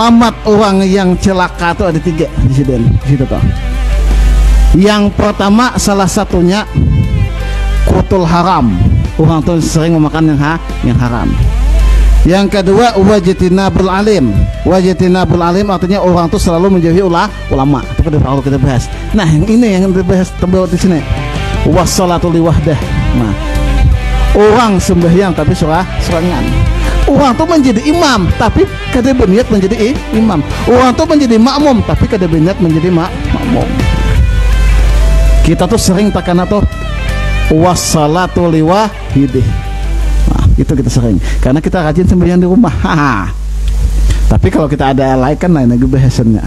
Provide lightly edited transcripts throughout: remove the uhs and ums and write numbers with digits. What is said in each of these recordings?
alamat orang yang celaka itu ada 3 di situ toh. Yang pertama salah satunya qutul haram, orang tuh sering memakan yang haram. Yang kedua wajtinabul alim. Wajtinabul alim artinya orang tuh selalu menjauhi ulama. Itu kalau kita bahas. Nah, yang ini yang dibahas tembok di sini. Wassalatu liwahdah. Nah, orang sembahyang tapi sorangan. Orang tuh menjadi imam tapi kada berniat menjadi imam. Orang tuh menjadi makmum tapi kada berniat menjadi makmum. Kita tuh sering takana tuh wassalatu liwahidih. Nah, itu kita sering karena kita rajin sembahyang di rumah. Tapi kalau kita ada lain kan lain lagi bahasannya.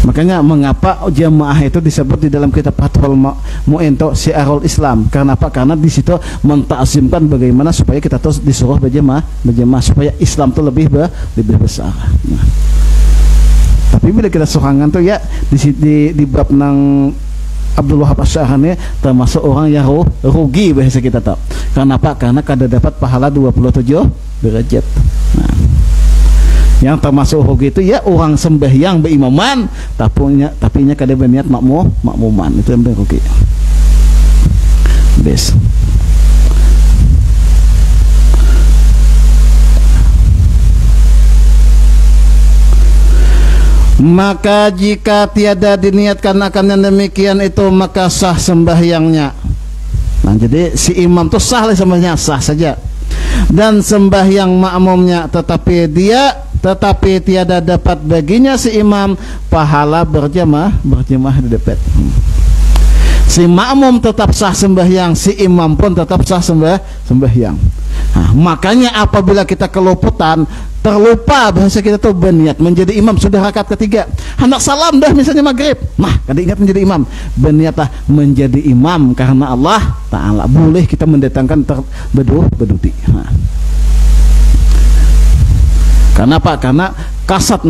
Makanya mengapa jamaah itu disebut di dalam kitab Fathul Mu'in Syiarul Islam? Karena apa? Karena di situ mentakzimkan bagaimana supaya kita terus disuruh berjamaah supaya Islam itu lebih besar. Nah, tapi bila kita sorangan tuh ya di bab nang Abdul Wahab Asy'arani termasuk orang yang rugi bahasa kita tahu. Karena apa? Karena kada dapat pahala 27 derajat. Nah, yang termasuk rugi itu ya orang sembahyang berimaman tapi kada berniat makmuman, itu yang paling rugi. Bes. Maka jika tiada diniatkan akan yang demikian itu maka sah sembahyangnya. Nah, jadi si imam itu sah sembahyangnya, sah saja. Dan sembahyang makmumnya tetapi tiada dapat baginya si imam pahala berjamaah didapat. Si makmum tetap sah sembahyang, si imam pun tetap sah sembahyang. Nah, makanya apabila kita terlupa bahasa kita tuh berniat menjadi imam sudah rakaat ketiga, hendak salam dah misalnya maghrib, nah kada ingat menjadi imam, berniatlah menjadi imam karena Allah Ta'ala. Boleh kita mendatangkan berduti. Nah. Karena apa? Karena kasat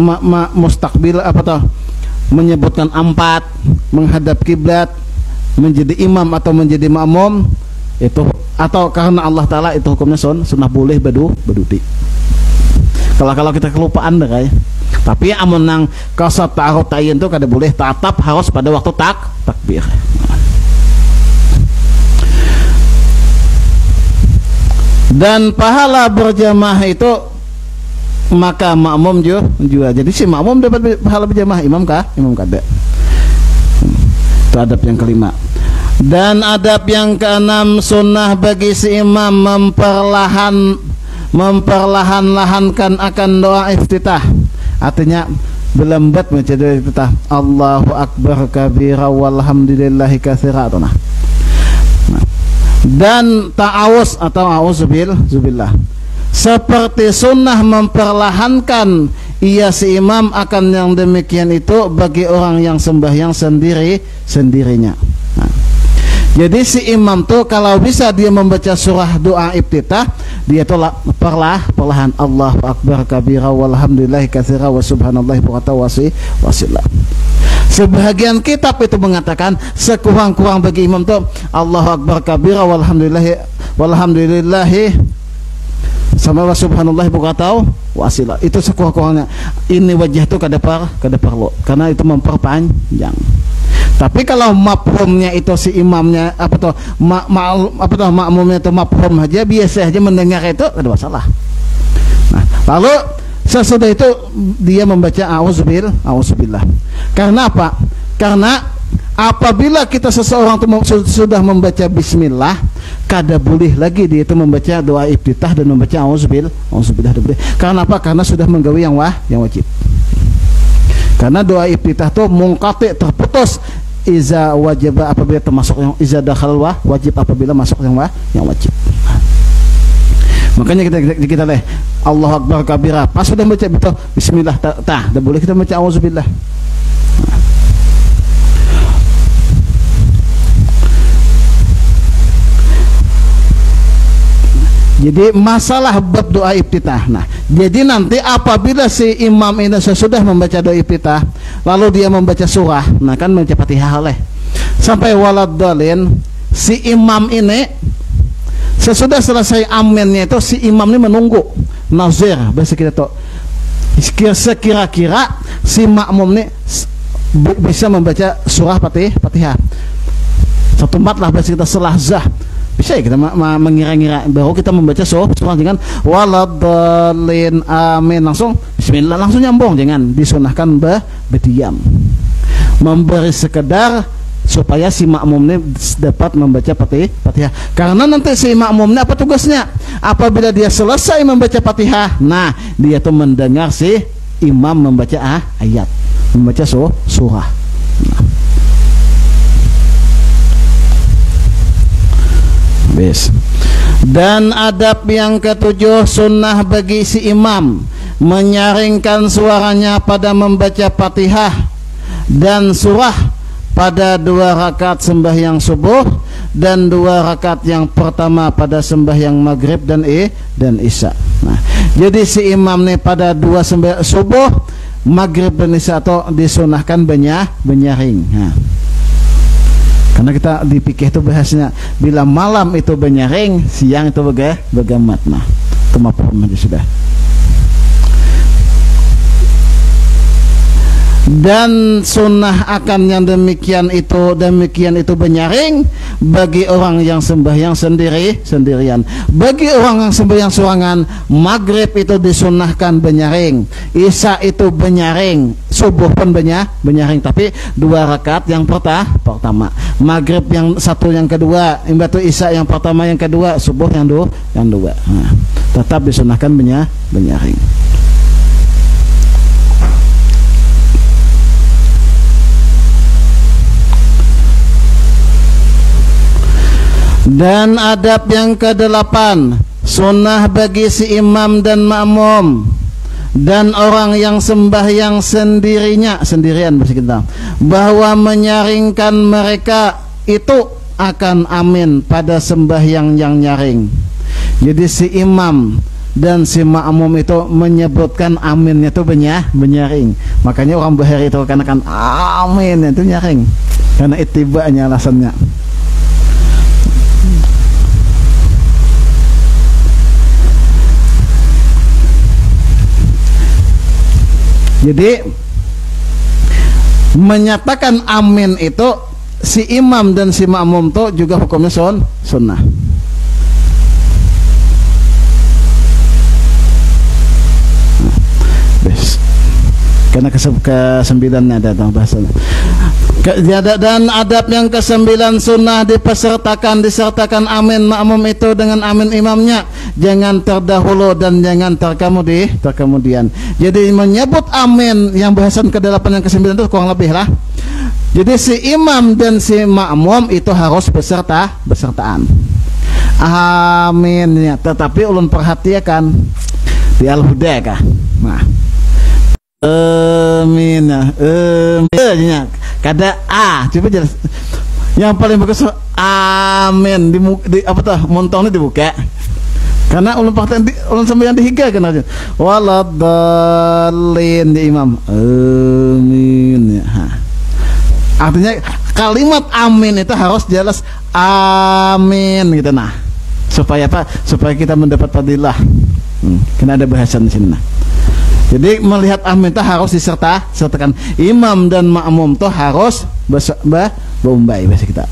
mustaqbil apa toh menyebutkan 4 menghadap kiblat, menjadi imam atau menjadi makmum itu, atau karena Allah Ta'ala itu hukumnya sunnah boleh berduti. Kalau kita kelupaan dah kayak. Tapi amun nang kasat ta'arud ta'yin tuh kada boleh, tetap harus pada waktu takbir. Dan pahala berjamaah itu maka makmum juga. Jadi si makmum dapat pahala berjamaah, imam kada. Itu adab yang kelima. Dan adab yang keenam, sunnah bagi si imam memperlahan-lahankan akan doa iftitah. Artinya berlambat baca doa iftitah. Allahu akbar kabira walhamdulillahi katsira. Nah. Dan ta'awuz atau auzubillah. Seperti sunnah memperlahankan ia si imam akan yang demikian itu bagi orang yang sembahyang sendirinya. Nah. Jadi si imam tuh kalau bisa dia membaca surah doa iftitah, dia tuh perlahan Allahu akbar kabira walhamdulillahi katsira wa subhanallahi bukratan wasila. Sebahagian kitab itu mengatakan sekurang-kurang bagi imam tuh Allahu akbar kabira walhamdulillahi sama wa subhanallahi bukratan wasila. Itu sekurang-kurangnya. Ini wajah tuh kada perlu karena itu memperpanjang. Tapi kalau mafhumnya itu si imamnya makmumnya itu mafhum aja, biasa aja mendengar itu, ada masalah. Nah, lalu sesudah itu dia membaca auzubillah. Karena apa? Karena apabila kita seseorang itu sudah membaca bismillah, kada boleh lagi dia itu membaca doa iftitah dan membaca auzubillah. Karena apa? Karena sudah menggawi yang wajib. Karena doa iftitah itu mungqati, terputus iza wajib apabila termasuk yang iza dakhal wajib apabila masuk yang wajib. Makanya kita leh Allahu akbar kabira, pas sudah baca betul bismillah dah boleh kita baca auzubillah. Jadi masalah bab doa iftitah. Nah, jadi nanti apabila si imam ini sesudah membaca doa iftitah, lalu dia membaca surah, nah kan membaca Fatihah oleh sampai waladdallin, si imam ini sesudah selesai aminnya itu si imam ini menunggu nazir, bahasa kita tuh sekira-kira si makmum nih bisa membaca surah Fatihah satu mat lah bahasa kita selahzah, bisa ya kita mengira-ngira baru kita membaca surah dengan waladhdallin amin langsung bismillah langsung nyambung, jangan disunahkan berdiam, memberi sekedar supaya si makmumnya dapat membaca Fatihah. Karena nanti si makmumnya apa tugasnya? Apabila dia selesai membaca Fatihah, nah dia tuh mendengar si imam membaca ayat, membaca surah. Nah. Bis. Dan adab yang ketujuh, sunnah bagi si imam menyaringkan suaranya pada membaca Fatihah dan surah pada 2 rakaat sembahyang subuh dan 2 rakaat yang pertama pada sembahyang maghrib dan isya. Nah, jadi si imam nih pada 2 sembahyang subuh, maghrib dan isya atau disunahkan benyaring. Nah, karena kita di fikih itu bahasnya bila malam itu benyaring, siang itu begamat. Nah, itu mafhum aja sudah. Dan sunnah akan yang demikian itu benyaring bagi orang yang sembahyang sendirian. Bagi orang yang sembahyang sorangan, maghrib itu disunahkan benyaring, isya itu benyaring, subuh pun benyaring, tapi 2 rakaat yang pertama, maghrib yang satu yang kedua, imbatu isya yang pertama yang kedua, subuh yang dua. Nah, tetap disunahkan benyaring. Dan adab yang ke-8, sunnah bagi si imam dan makmum dan orang yang sembahyang sendirian bersih kita, bahwa menyaringkan mereka itu akan amin pada sembahyang yang nyaring. Jadi si imam dan si makmum itu menyebutkan aminnya itu benyaring. Makanya orang bahari itu kan amin itu nyaring, karena itibanya alasannya. Jadi menyatakan amin itu si imam dan si makmum itu juga hukumnya sunnah. Karena ke-9 ada bahasanya. Dan adab yang ke-9, sunnah disertakan amin makmum itu dengan amin imamnya, jangan terdahulu dan jangan terkemudian. Jadi menyebut amin yang bahasan ke-8 yang ke-9 itu kurang lebih lah. Jadi si imam dan si makmum itu harus besertaan amin ya. Tetapi ulun perhatikan di Al-Huda kah, nah amin ya, kada coba jelas yang paling bagus amin di apa tuh montongnya dibuka, karena ulun perhatian ulun sampai yang dihiga kan aja waladhdallin di imam amin ya. Artinya kalimat amin itu harus jelas amin gitu, nah supaya apa? Supaya kita mendapat fadilah. Kena ada bahasan di sini. Nah, jadi melihat amin itu harus disertakan imam dan makmum itu harus berumbai bahasa kita.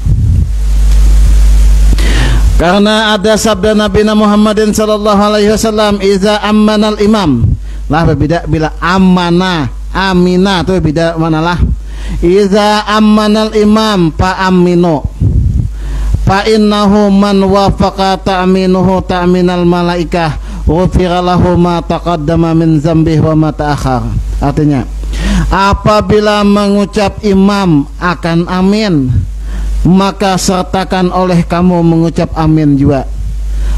Karena ada sabda Nabi Muhammadin sallallahu alaihi wasallam, iza ammanal imam. Lah berbeda bila amina itu beda manalah. Iza ammanal imam fa aminu. Fa innahu man wafaqa ta'minuhu ta'minal malaikah ghufira lahu ma taqaddama min dzambihi wa ma ta'akhkhar. Artinya, apabila mengucap imam akan amin, maka sertakan oleh kamu mengucap amin juga,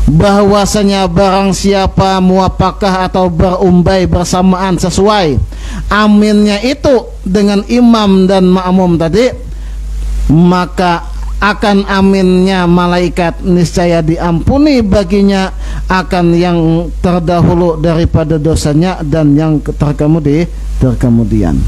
bahwasanya barang siapa muwafaqah atau berumbai bersamaan sesuai aminnya itu dengan imam dan makmum tadi, maka akan aminnya malaikat niscaya diampuni baginya akan yang terdahulu daripada dosanya dan yang terkemudian.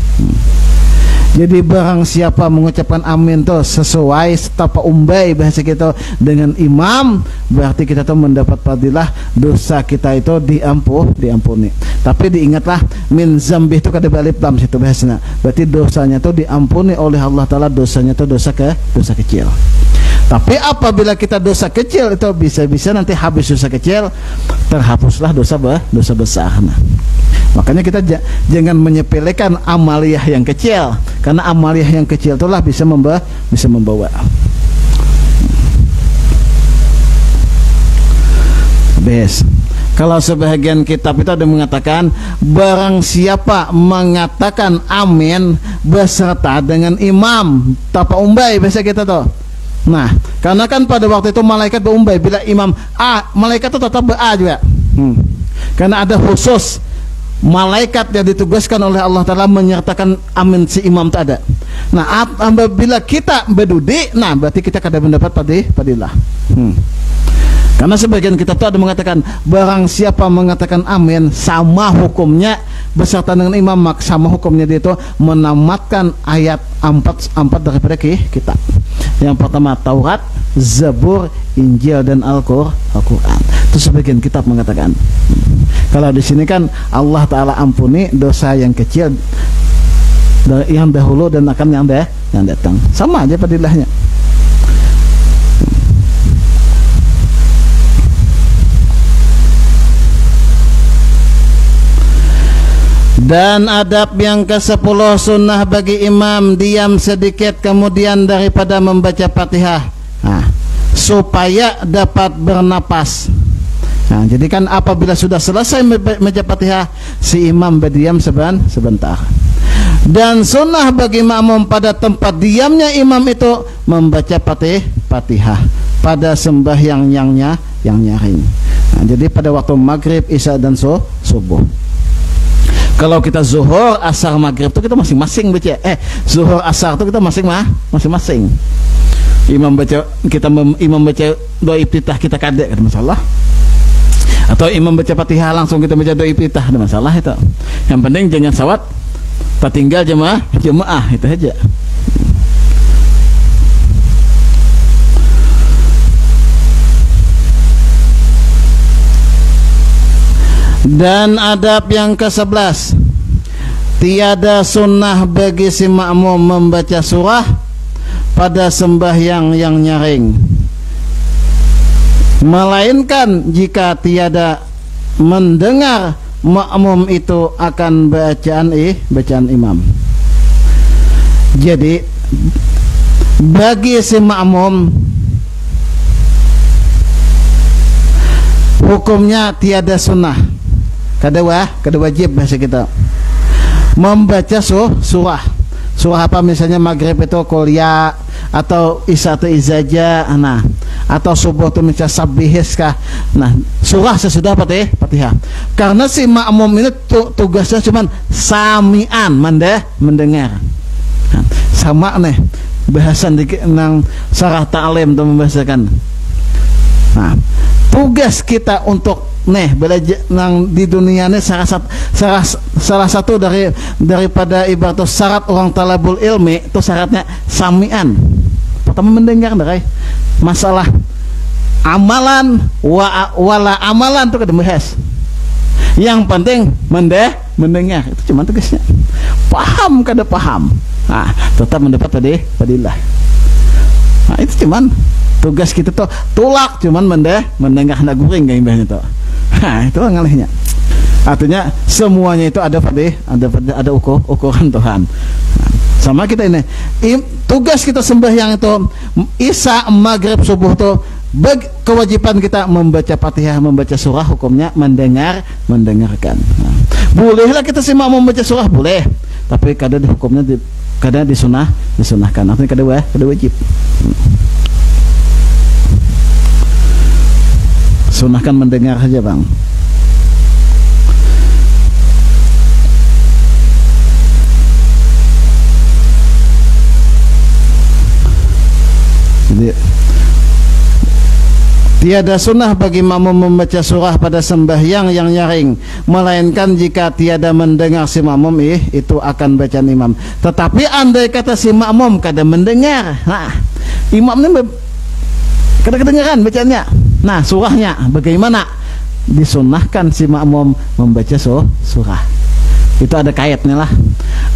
Jadi barang siapa mengucapkan amin tuh sesuai tapa umbai bahasa kita dengan imam, berarti kita tuh mendapat fadilah, dosa kita itu diampuni. Tapi diingatlah min zambih itu kada alif lam situ bahasanya. Berarti dosanya tuh diampuni oleh Allah Taala, dosanya tuh dosa kecil. Tapi apabila kita dosa kecil itu bisa-bisa nanti habis dosa kecil, terhapuslah dosa besar. Nah, makanya kita jangan menyepelekan amaliyah yang kecil, karena amaliyah yang kecil itulah bisa membawa. Kalau sebagian kitab itu ada mengatakan barang siapa mengatakan amin beserta dengan imam tapa umbai bahasa kita tuh. Nah, karena kan pada waktu itu malaikat berumbai bila imam A, malaikat itu tetap A juga. Karena ada khusus malaikat yang ditugaskan oleh Allah Ta'ala menyertakan amin si imam tak ada. Nah, apabila kita berdudi, nah berarti kita kada mendapat fadilah. Karena sebagian kitab itu ada mengatakan barang siapa mengatakan amin sama hukumnya beserta dengan imam, sama hukumnya dia itu menamatkan ayat 4 daripada kitab. Yang pertama Taurat, Zabur, Injil dan Al-Quran. Itu sebagian kitab mengatakan. Kalau di sini kan Allah Ta'ala ampuni dosa yang kecil yang dahulu dan akan yang datang. Sama aja fadilahnya. Dan adab yang ke-10 sunnah bagi imam diam sedikit kemudian daripada membaca Fatihah, supaya dapat bernapas. Nah, jadi kan apabila sudah selesai membaca Fatihah, si imam berdiam sebentar. Dan sunnah bagi makmum pada tempat diamnya imam itu membaca Fatihah pada sembahyang yang nyaring. Nah, jadi pada waktu maghrib, isya dan subuh. Kalau kita zuhur, asar, maghrib itu kita masing-masing baca. Zuhur, asar itu kita masing-masing. Imam baca doa iftitah kita kada ada masalah. Atau imam baca Fatihah langsung kita baca doa iftitah ada masalah itu. Yang penting jangan sawat tertinggal jemaah itu aja. Dan adab yang ke-11, tiada sunnah bagi si makmum membaca surah pada sembahyang yang nyaring, melainkan jika tiada mendengar makmum itu akan bacaan imam. Jadi bagi si makmum hukumnya tiada sunnah, kada wajib bahasa kita membaca surah apa, misalnya maghrib itu kuliah, atau isya itu izaja, nah, atau subuh itu misalnya sabihis kah, nah surah sesudah Fatihah. Karena si makmum ini tugasnya cuman samian, mendengar. Nah, sama nih bahasan nang sarah ta'lim itu membahasakan. Nah, tugas kita untuk belajar nang di dunia ini salah satu daripada ibarat syarat orang talabul ilmi itu syaratnya samian. Pertama mendengar dari masalah amalan wala amalan itu kada bahas. Yang penting mendengar itu cuma tugasnya. Paham kada paham, nah tetap mendapat fadilah. Nah itu cuman tugas kita tuh tulak cuman mendengar nak guring kayak bahasanya tuh. Nah itu ngalihnya. Artinya semuanya itu ada ukuran Tuhan. Nah, sama kita ini tugas kita sembahyang itu isya, maghrib, subuh tuh kewajiban kita membaca Fatihah, membaca surah, hukumnya mendengarkan. Nah, bolehlah kita sih mau membaca surah boleh, tapi kadang hukumnya kadang disunahkan. Artinya kada wajib. Sunahkan mendengar saja bang. Jadi Tiada sunnah bagi makmum membaca surah pada sembahyang yang nyaring, melainkan jika tiada mendengar si makmum itu akan bacaan imam. Tetapi andai kata si makmum kada mendengar, nah imam ini kada kedengaran bacaannya, nah surahnya bagaimana? Disunnahkan si makmum membaca surah. Itu ada kaitnya lah.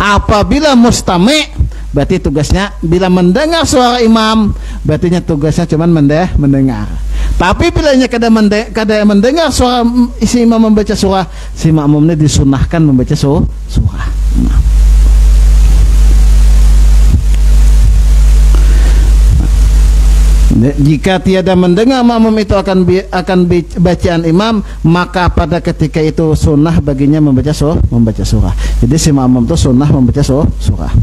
Apabila mustami', berarti tugasnya bila mendengar suara imam, berarti tugasnya cuma mendengar. Tapi bila kada mendengar suara isi imam membaca surah, si makmumnya disunahkan membaca surah. Nah. Jika tiada mendengar makmum itu akan bacaan imam, maka pada ketika itu sunnah baginya membaca surah. Jadi si makmum itu sunnah membaca surah.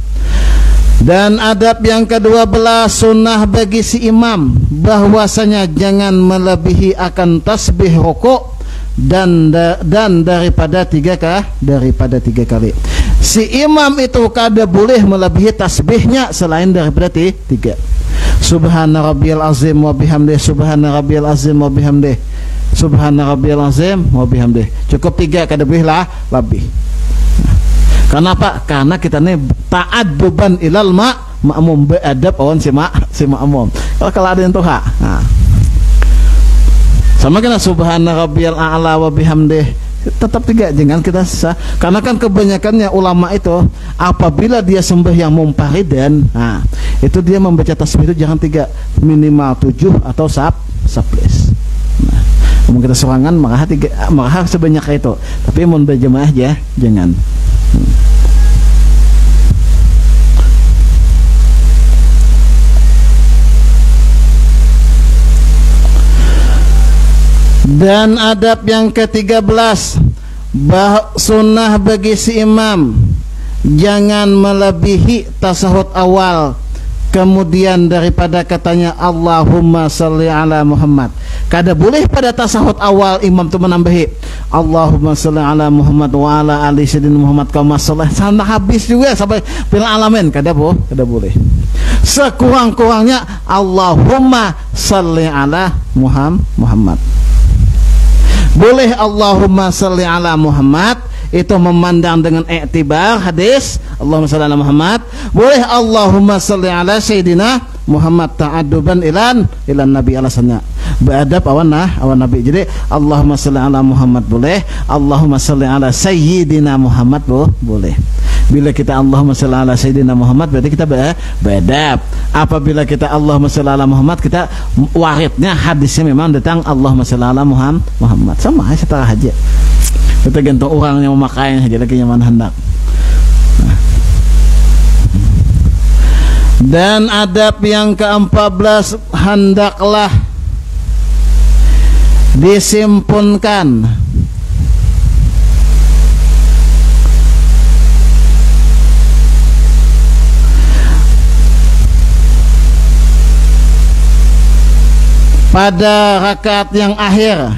Dan adab yang ke-12, sunnah bagi si imam bahwasanya jangan melebihi akan tasbih rukuk dan daripada tiga kali. Si imam itu kada boleh melebihi tasbihnya selain daripada tiga. Subhana rabbiyal azim wa bihamdih, subhana rabbiyal azim wa bihamdih, subhana rabbiyal azim wa bihamdih. Cukup tiga, kada boleh lebih. Kenapa? Karena kita ini ta'adduban ilal ma'mum, beradab awan si ma'mum. Kalau ada yang tuh nah. Sama kena subhana rabbiyal a'la wa bihamdih, tetap tiga, jangan kita sah. Karena kan kebanyakannya ulama itu apabila dia sembahyang munfaridan, nah itu dia membaca tasbih itu jangan tiga, minimal 7 atau 11. Nah, mungkin kita serangan maka sebanyak itu, tapi mun berjamaah aja jangan. Dan adab yang ke-13, sunnah bagi si imam jangan melebihi tasahud awal kemudian daripada katanya Allahumma salli ala Muhammad. Kada boleh pada tasahud awal imam tu menambahi Allahumma salli ala Muhammad wa ala ali sayyidina Muhammad kama sallallahu sampai habis juga sampai bil alamin, kada boleh. Sekurang-kurangnya Allahumma salli ala Muhammad. Boleh Allahumma salli ala Muhammad, itu memandang dengan iktibar hadis Allahumma salli ala Muhammad. Boleh Allahumma salli ala Sayyidina Muhammad ta'adduban ilan nabi alasannya beradab awan nabi. Jadi Allahumma salli ala Muhammad boleh, Allahumma salli ala Sayyidina Muhammad boleh. Bila kita Allahumma salli ala Sayyidina Muhammad berarti kita beradab. Apabila kita Allahumma salli ala Muhammad, kita waridnya hadisnya memang datang Allahumma salli ala Muhammad. Sama setara aja. Kita gantung orang yang memakainya aja lagi nyaman hendak. Dan adab yang ke-14, hendaklah disimpunkan pada rakaat yang akhir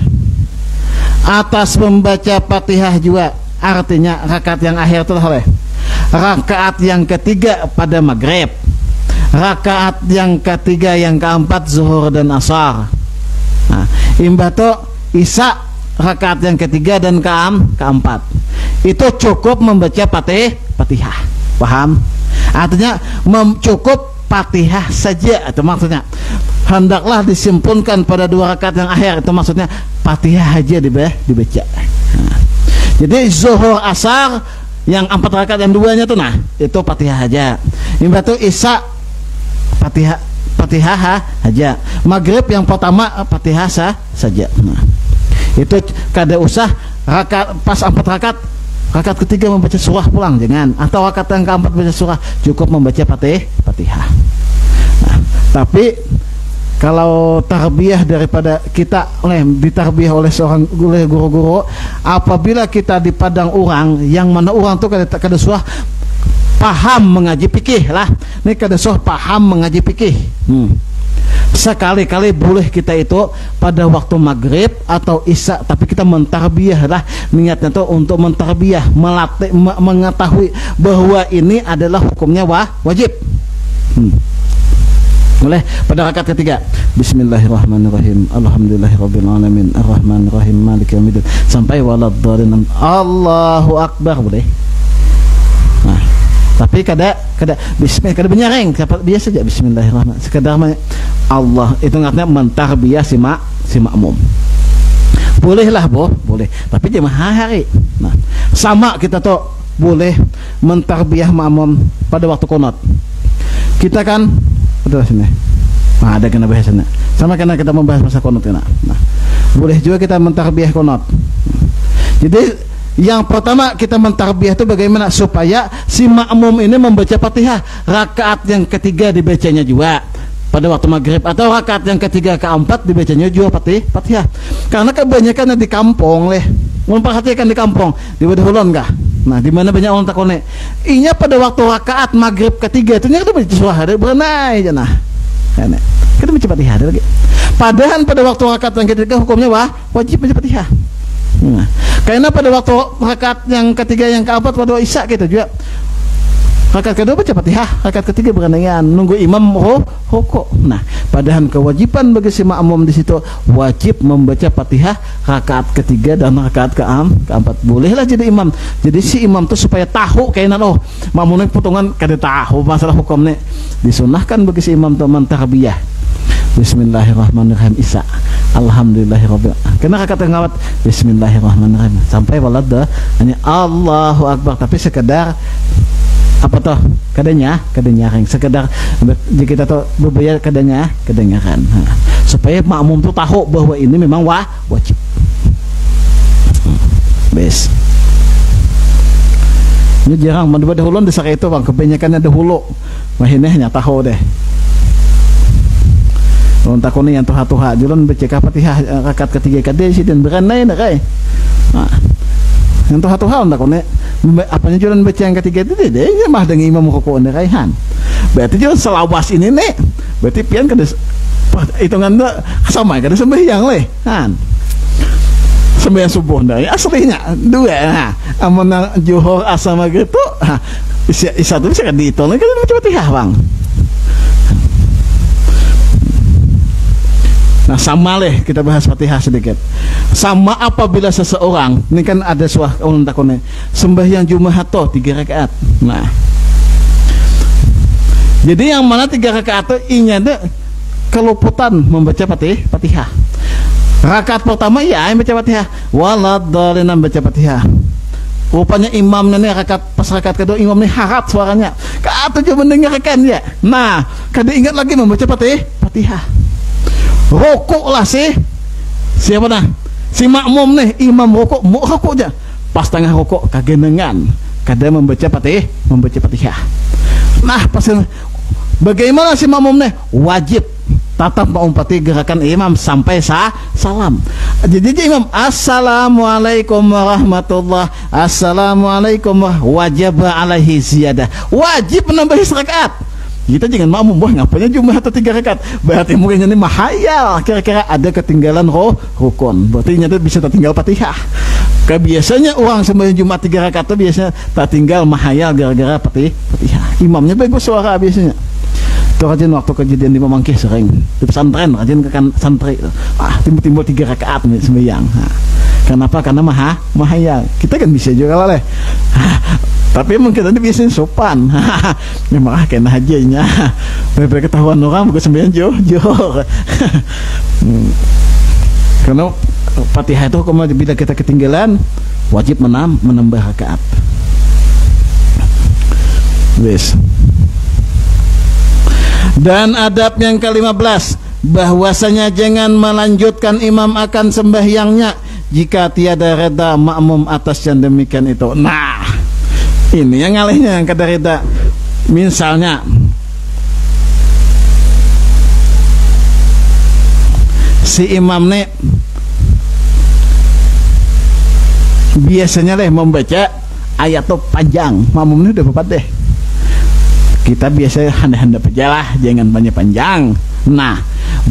atas membaca Fatihah juga. Artinya rakaat yang akhir itu oleh rakaat yang ketiga pada maghrib, rakaat yang ketiga, yang keempat zuhur dan asar. Nah, imbato isya rakaat yang ketiga dan keempat itu cukup membaca Fatihah. Paham? Artinya cukup Fatihah saja, itu maksudnya. Hendaklah disimpunkan pada dua rakaat yang akhir, itu maksudnya Fatihah aja dibaca. Nah, jadi zuhur asar yang 4 rakaat yang duanya tuh, nah itu Fatihah aja. Imbato isya Fatihah aja. Maghrib yang pertama Fatihah saja. Nah, itu kada usah pas 4 rakaat ketiga membaca surah pulang, jangan. Atau rakaat yang keempat baca surah, cukup membaca Fatihah. Nah, tapi kalau tarbiyah daripada kita ditarbiyah oleh guru-guru, apabila kita di padang orang yang mana orang tuh kada suah paham mengaji fikih lah, ini kada suah paham mengaji fikih. Sekali-kali boleh kita itu pada waktu maghrib atau isya, tapi kita mentarbiyah lah, niatnya tuh untuk mentarbiyah, melatih, mengetahui bahwa ini adalah hukumnya wajib. Boleh pada rakaat ketiga. Bismillahirrahmanirrahim. Alhamdulillahirabbil alamin. Arrahmanirrahim. Maliki yaumiddin. Sampai waladdallin. Allahu akbar boleh. Nah, tapi kada bismillah kada benyareng, biasa saja bismillahirrahmanirrahim. Sekedar Allah itu artinya mentarbiyah si makmum. Bolehlah boleh. Tapi jangan hari. Nah, sama kita tuh boleh mentarbiyah makmum pada waktu qunut. Kita kan betul sini. Nah, ada kena bahasanya. Sama karena kita membahas masa qunut kena. Nah, boleh juga kita mentarbiyah qunut. Jadi yang pertama kita mentarbiyah itu bagaimana supaya si makmum ini membaca Fatihah. Rakaat yang ketiga dibacanya juga pada waktu maghrib, atau rakaat yang ketiga keempat dibacanya juga Fatihah. Karena kebanyakan di kampung memperhatikan di kampung di Wadahulon kah. Nah, di mana banyak orang takone. Inya pada waktu rakaat maghrib ketiga itu kita baca surah ada berenai aja nah. Kita baca Fatihah lagi. Padahal pada waktu rakaat yang ketiga hukumnya wajib baca Fatihah. Nah, karena pada waktu rakaat yang ketiga yang keempat pada Isya kita juga rakaat kedua baca Fatihah, rakaat ketiga berandaian nunggu imam rukuk. Nah, padahal kewajiban bagi si makmum di situ wajib membaca Fatihah rakaat ketiga dan rakaat keempat. Bolehlah jadi imam. Jadi si imam tuh supaya tahu kayaknya makmumnya potongan kada tahu masalah hukumnya. Disunahkan bagi si imam tuh mentarbiyah. Bismillahirrahmanirrahim Isya. Alhamdulillahirabbil alamin. Kena rakaat yang awat Bismillahirrahmanirrahim sampai walad hanya Allahu akbar, tapi sekedar apa toh kadanya sekedar jika kita tuh bebayar kadanya kedengaran supaya makmum tuh tahu bahwa ini memang wajib. Bes. Ini jarang dahulu desa itu bang, kebanyakannya dahulu mahinnya tahu deh. Untuk takuni yang tuha julan baca Fatihah rakaat ketiga kade sih dan beranai nak kai. Nah, yang tuha untuk takuni apanya julan baca yang ketiga itu deh mah dengan imam rukuk nak kaihan. Berarti julan selawas ini nih. Berarti pian kada hitungan sama kada sembahyang leh kan. Sembahyang subuh dah aslinya dua nah. Amun zuhur asar maghrib tu isya tu bisa dihitung kan baca Fatihah bang. Nah, sama kita bahas Fatihah sedikit. Sama apabila seseorang ini kan ada suah ulun takone sembahyang Jumat 3 rakaat. Nah, jadi yang mana 3 rakaat itu inya ada keluputan membaca Fatihah. Rakaat pertama ya baca Fatihah, waladdallin baca Fatihah. Rupanya imamnya nih pas rakaat kedua imamnya harap suaranya. Kata juga mendengarkan ya. Nah, kada ingat lagi membaca Fatihah. Rokok lah siapa nah si makmum nih imam rokok mau rokok aja pas tengah rokok kagenengan kada membaca Fatihah. Nah pas bagaimana si makmum nih wajib tetap mengumpati gerakan imam sampai salam. Jadi imam assalamualaikum warahmatullah assalamualaikum wajib alaihi ziyadah wajib menambah rakaat. Kita jangan makmum ngapanya cuma 3 rakaat. Berarti mungkin ini mahayal kira-kira ada ketinggalan rukun. Berarti nyata bisa tertinggal Fatihah. Biasanya orang sembahyang Jumat 3 rakaat itu biasanya tertinggal mahayal gara-gara Fatihah. Imamnya bagus suara biasanya. Itu rajin waktu kejadian di Mamangkih sering di pesantren rajin kan santri. Timbul-timbul 3 rakaat sembahyang. Kenapa? Karena mahayal. Kita kan bisa juga lah. Tapi mungkin tadi biasanya sopan. Memang kena hajinya. Daripada ketahuan orang bukan sembahyang jauh. Karena Fatihah itu bila kita ketinggalan wajib menambah rakaat. Wes. Dan adab yang ke-15 bahwasanya jangan melanjutkan imam akan sembahyangnya jika tiada reda makmum atas yang demikian itu. Nah, ini yang ngalihnya yang kada reda. Misalnya si imam nih biasanya membaca ayat tuh panjang, makmum ini udah bapak deh. Kita biasanya handa-handa pejalah, jangan banyak panjang. Nah,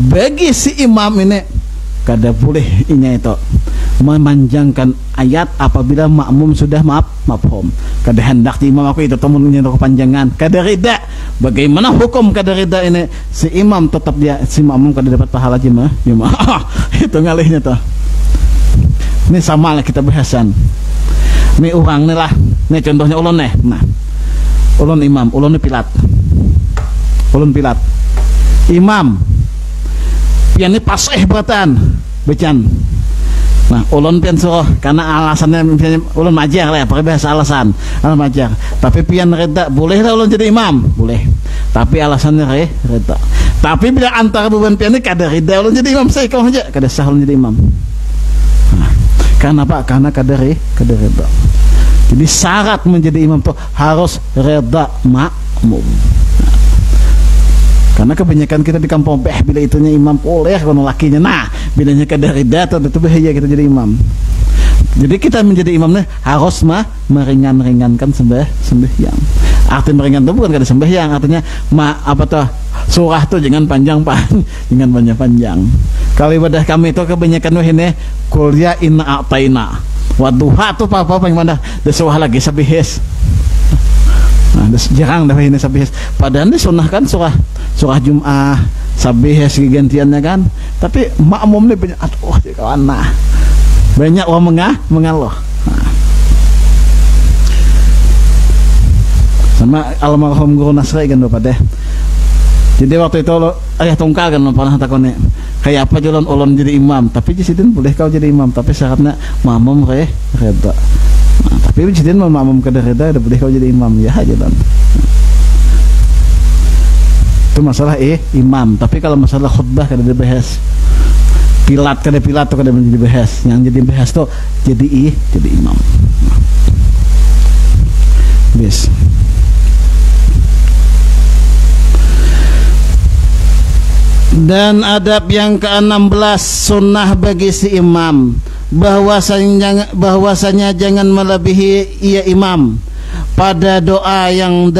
bagi si imam ini kada boleh inya itu memanjangkan ayat apabila makmum sudah mafhum. Kada hendak imam aku itu temunya kepanjangan, kada rida. Bagaimana hukum kada rida ini? Si imam tetap dia, si makmum kada dapat pahala jemaah. Itu ngalihnya tuh. Ini sama lah kita bahasan. Ini orang nih lah. Ini contohnya ulun nih. Nah, ulun imam, ulun ini pilat. Ulun pilat. Imam. Pian ini paseh beratan. Becan. Nah, ulun pian suruh karena alasannya misalnya ulun majar lah ya, pakai bahasa alasan. Ulun majar. Tapi pian reda, boleh lah ulun jadi imam, boleh. Tapi alasannya reda. Tapi bila antara beban pian ini kada reda ulun jadi imam, saya kau aja kada sah ulun jadi imam. Nah, karena apa? Karena kada reda. Jadi syarat menjadi imam tuh harus reda makmum. Karena kebanyakan kita di kampung bila itunya imam boleh kalau lakinya. Nah, bilanya kada rida itu bahaya kita jadi imam. Jadi kita menjadi imamnya harus meringankan sembahyang. Arti meringan itu bukan kada sembahyang, artinya apa tuh? Surah tuh jangan panjang. Kalau ibadah kami itu kebanyakan ini kuliah inna a'taina. Waduha tuh apa yang mana? Desuah lagi sabihis. Nah, jarang dah ini sabihis. Padahal ini sunnah kan surah Jum'ah sabihis gantiannya kan. Tapi makmum ini banyak aduh kawan nah. Banyak orang mengalah. Nah. Sama almarhum guru Nasrai kan Bapak deh. Jadi waktu itu ayah tungkal kan pernah takutnya kayak apa jalan ulun jadi imam. Tapi di situ boleh kau jadi imam. Tapi syaratnya makmum reda. Nah, tapi jadi makmum kada reda ada boleh kau jadi imam ya jalan. Itu masalah imam. Tapi kalau masalah khutbah kada dibahas. Pilat tuh kada menjadi bahas. Yang jadi bahas tuh jadi imam. Bis. Dan adab yang ke-16 sunnah bagi si imam bahwasanya jangan melebihi ia imam pada doa yang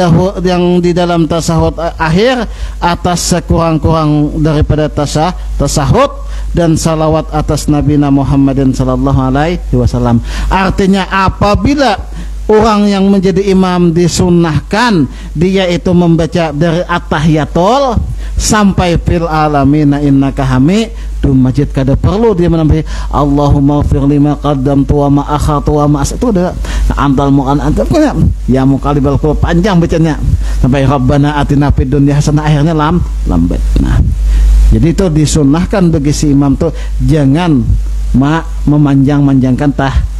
di dalam tasahud akhir atas sekurang-kurang daripada tasahud dan salawat atas Nabi Muhammadin sallallahu alaihi wasallam. Artinya apabila orang yang menjadi imam disunnahkan dia itu membaca dari at-tahiyatul sampai fil alamina innaka hamidum majid, kada perlu dia menambahi Allahumma ighfir lima qaddamtu wa ma akhatu wa ma itu udah antal muqan antal ya muqallibal qulub panjang bacanya sampai rabbana atina fid dunya hasanah akhirnya lambat. Nah, jadi itu disunnahkan bagi si imam tuh jangan memanjang-manjangkan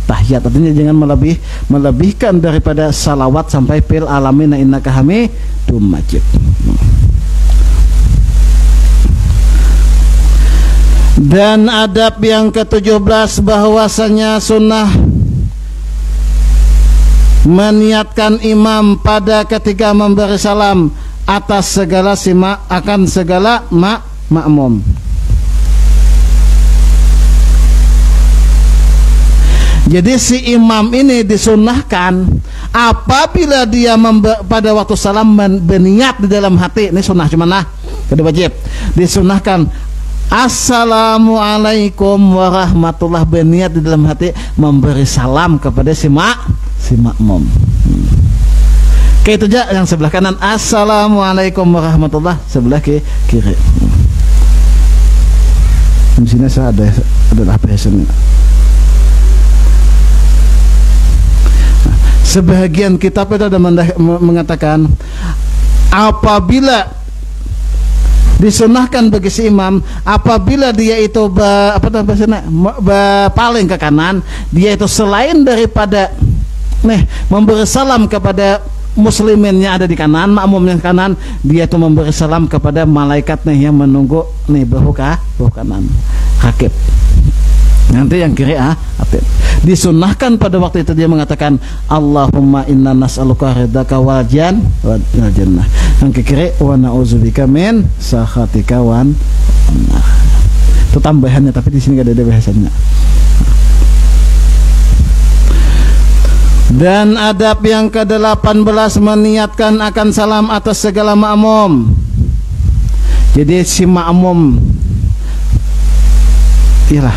tahiyat, artinya jangan melebihkan daripada salawat sampai fil alamina innaka hamidum majid. Dan adab yang ke-17 bahwasanya sunnah meniatkan imam pada ketika memberi salam atas segala akan segala makmum. Jadi si imam ini disunnahkan apabila dia pada waktu salam berniat di dalam hati, ini sunnah cuman kada wajib, disunnahkan Assalamualaikum warahmatullah, berniat di dalam hati memberi salam kepada si makmum. Kayak itu aja yang sebelah kanan Assalamualaikum warahmatullah, sebelah kiri. Di sini saya ada bahasanya. Sebagian kitab itu ada mengatakan apabila disunahkan bagi si imam apabila dia itu paling ke kanan, dia itu selain daripada memberi salam kepada muslimin yang ada di kanan, makmum yang kanan, dia itu memberi salam kepada malaikat yang menunggu bahu kanan rakib. Nanti yang kiri disunahkan pada waktu itu dia mengatakan Allahumma inna nas'aluka ridaka wal jannah. Yang ke kiri wa na'udzubika min sakhatika wan nar. Itu tambahannya tapi di sini enggak ada bahasannya. Dan adab yang ke-18 meniatkan akan salam atas segala makmum. Jadi si makmum Iyalah.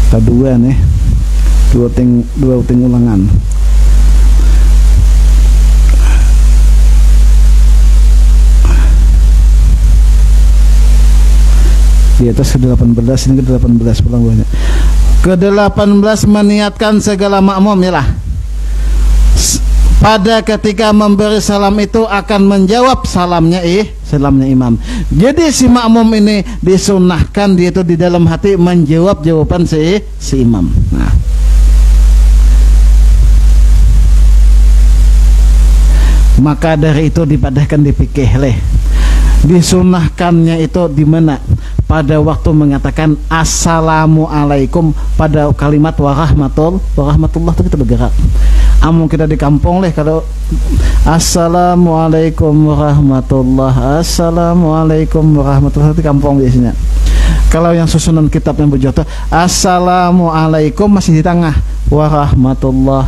Kedua nih, dua ting ulangan. Di atas ke-18, ini ke-18 pulang banyak. Ke-18 meniatkan segala makmum yalah. Pada ketika memberi salam itu akan menjawab salamnya imam. Jadi si makmum ini disunahkan dia itu di dalam hati menjawab jawaban si imam. Nah. Maka dari itu dipadahkan dipikir leh. Disunahkannya itu di mana? Pada waktu mengatakan assalamualaikum, pada kalimat warahmatullah itu kita bergerak. Amun kita di kampung leh kalau assalamualaikum warahmatullah, assalamualaikum warahmatullah di kampung biasanya. Kalau yang susunan kitab yang berjodoh assalamualaikum masih di tengah warahmatullah.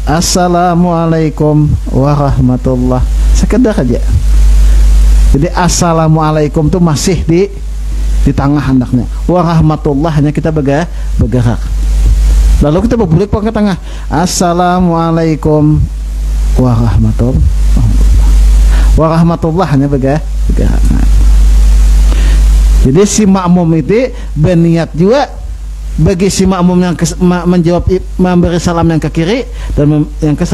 Assalamualaikum warahmatullah, sekedar aja. Jadi assalamualaikum tuh masih di tengah hendaknya. Warahmatullah hanya kita bergerak. Lalu kita berbulik ke tengah. Assalamualaikum warahmatullah hanya bergerak. Jadi si makmum itu berniat juga bagi si makmum yang menjawab memberi salam yang ke kiri dan yang ke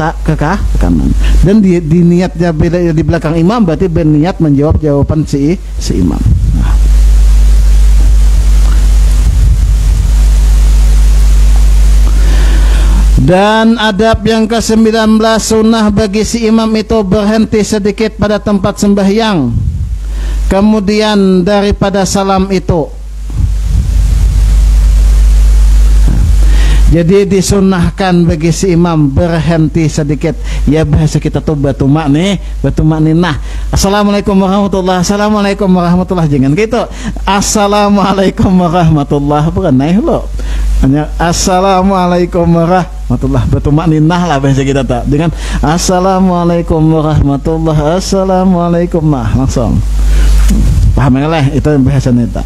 kanan. Dan di niatnya di belakang imam berarti berniat menjawab jawaban si imam. Nah. Dan adab yang ke-19 sunnah bagi si imam itu berhenti sedikit pada tempat sembahyang. Kemudian daripada salam itu jadi disunahkan bagi si imam berhenti sedikit. Ya bahasa kita tuh batu makninah. Assalamualaikum warahmatullah, assalamualaikum warahmatullah, jangan gitu. Assalamualaikum warahmatullah bukan naik lo. Hanya assalamualaikum warahmatullah, batu makninah lah bahasa kita tak. Dengan assalamualaikum warahmatullah, assalamualaikum langsung. Paham lah itu bahasa neta.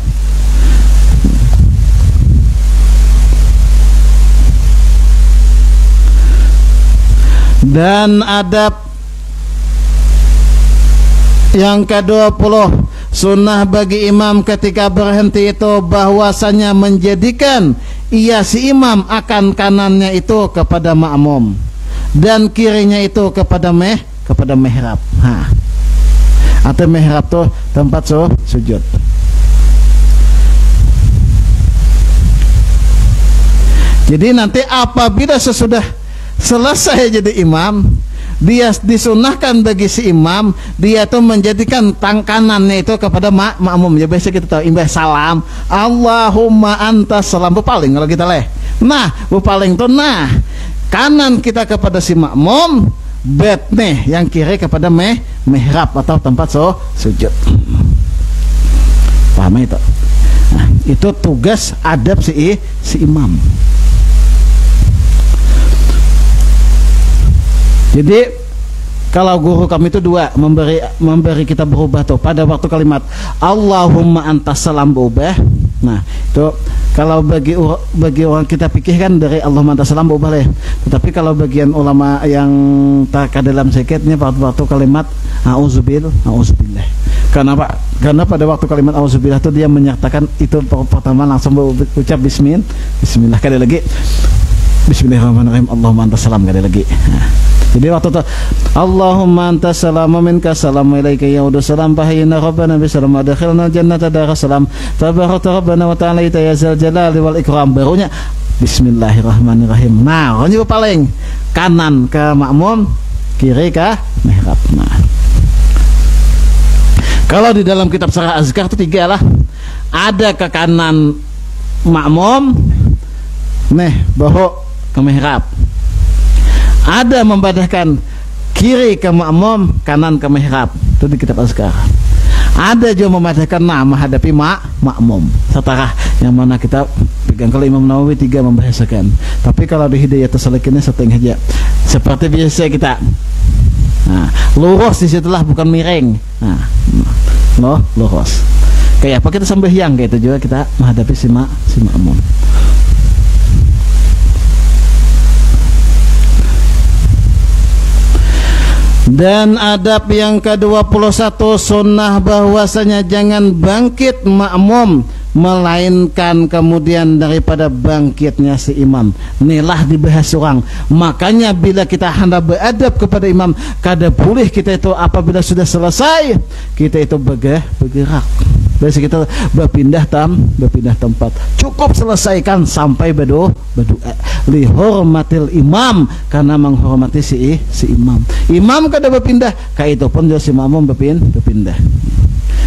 Dan adab yang ke-20 sunnah bagi imam ketika berhenti itu bahwasanya menjadikan ia si imam akan kanannya itu kepada makmum dan kirinya itu kepada mihrab. Atau mihrab tuh tempat sujud. Jadi nanti apabila sesudah selesai jadi imam, dia disunahkan bagi si imam dia itu menjadikan kanannya itu kepada makmum. Ya biasa kita tahu imbah salam Allahumma antas salam berpaling kalau kita leh. Nah berpaling tuh kanan kita kepada si makmum, bet nih yang kiri kepada mihrab atau tempat sujud. Paham itu? Nah, itu tugas adab si imam. Jadi kalau guru kami itu dua memberi kita berubah tuh pada waktu kalimat Allahumma antas salam berubah. Nah itu kalau bagi orang kita pikirkan dari Allahumma antas salam berubah leh. Tetapi kalau bagian ulama yang tak dalam seketnya waktu kalimat auzubillah. Kenapa? Karena pada waktu kalimat auzubillah itu dia menyertakan itu pertama langsung berucap bismillah kali lagi. Bismillahirrahmanirrahim. Allahumma antas salam kali lagi. Jadi waktu itu Allahumma antas salam wa minka salam wa ilaika yaudu salam bahayina rabbana bisalam wa dakhilna jannata darassalam tabarakta rabbana wa ta'ala ya zal jalali wal ikram. Barunya bismillahirrahmanirrahim. Nah ini paling kanan ke makmum, kiri ke mihrab. Nah kalau di dalam kitab Sarah Azkar itu 3 lah. Ada ke kanan makmum, bahu ke mihrab. Ada membadahkan kiri ke makmum, kanan ke mihrab. Itu di kitab Azkar. Ada juga membadahkan menghadapi makmum. Setara yang mana kita pegang. Kalau Imam Nawawi 3 membahasakan. Tapi kalau di Hidayatus Salikin setengah aja. Seperti biasa kita Nah, lurus di situlah, bukan miring. Nah, lurus. Kayak apa kita sembahyang, kayak itu juga kita menghadapi si makmum. Dan adab yang ke-21, sunnah bahwasanya jangan bangkit makmum melainkan kemudian daripada bangkitnya si imam. Inilah dibahas orang. Makanya bila kita hendak beradab kepada imam, kada boleh kita itu apabila sudah selesai kita itu bergerak. Biasa kita berpindah tempat. Cukup selesaikan sampai berdoa lihormatil imam, karena menghormati si imam. Imam kada berpindah, kayak itu pun si makmum berpindah.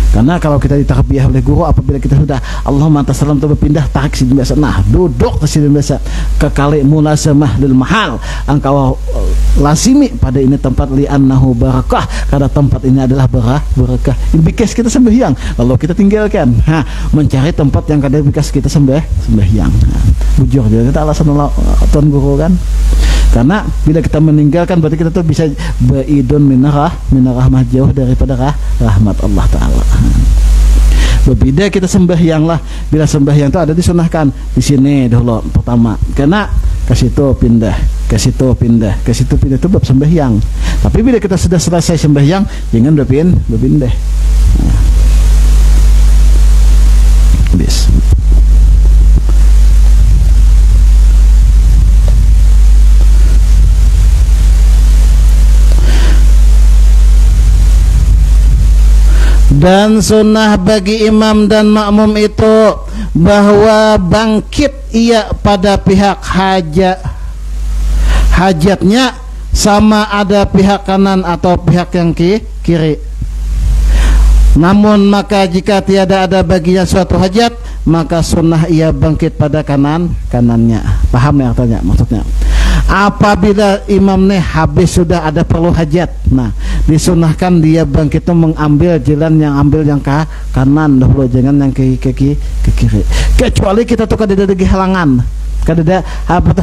Karena kalau kita ditarbiyah oleh guru, apabila kita sudah Allahumma antas salam tu berpindah, tarik sini biasa, nah duduk ke sini biasa, kekali mulasamah lil mahal, engkau lasimi pada ini tempat li'annahu barakah, karena tempat ini adalah barakah. Bikas kita sembahyang, lalu kita tinggalkan, mencari tempat yang kada bikas kita sembahyang. Bujur juga kita alasan tuan guru kan. Karena bila kita meninggalkan berarti kita tuh bisa ba'idun minarah rahmat, jauh daripada rahmat Allah Ta'ala. Berbeda kita sembahyang lah. Bila sembahyang itu ada disunahkan di sini dulu pertama, karena ke situ pindah, ke situ pindah, ke situ pindah, itu bab sembahyang. Tapi bila kita sudah selesai sembahyang, jangan berpindah. Habis. Dan sunnah bagi imam dan makmum itu bahwa bangkit ia pada pihak hajatnya, sama ada pihak kanan atau pihak yang kiri. Namun maka jika tiada ada baginya suatu hajat, maka sunnah ia bangkit pada kanannya. Paham ya artinya? Maksudnya apabila imam habis sudah ada perlu hajat, nah disunahkan dia bangkit itu mengambil jalan yang ke kanan dahulu, jangan yang ke kiri. Kecuali kita tuh kada ada halangan, kada ada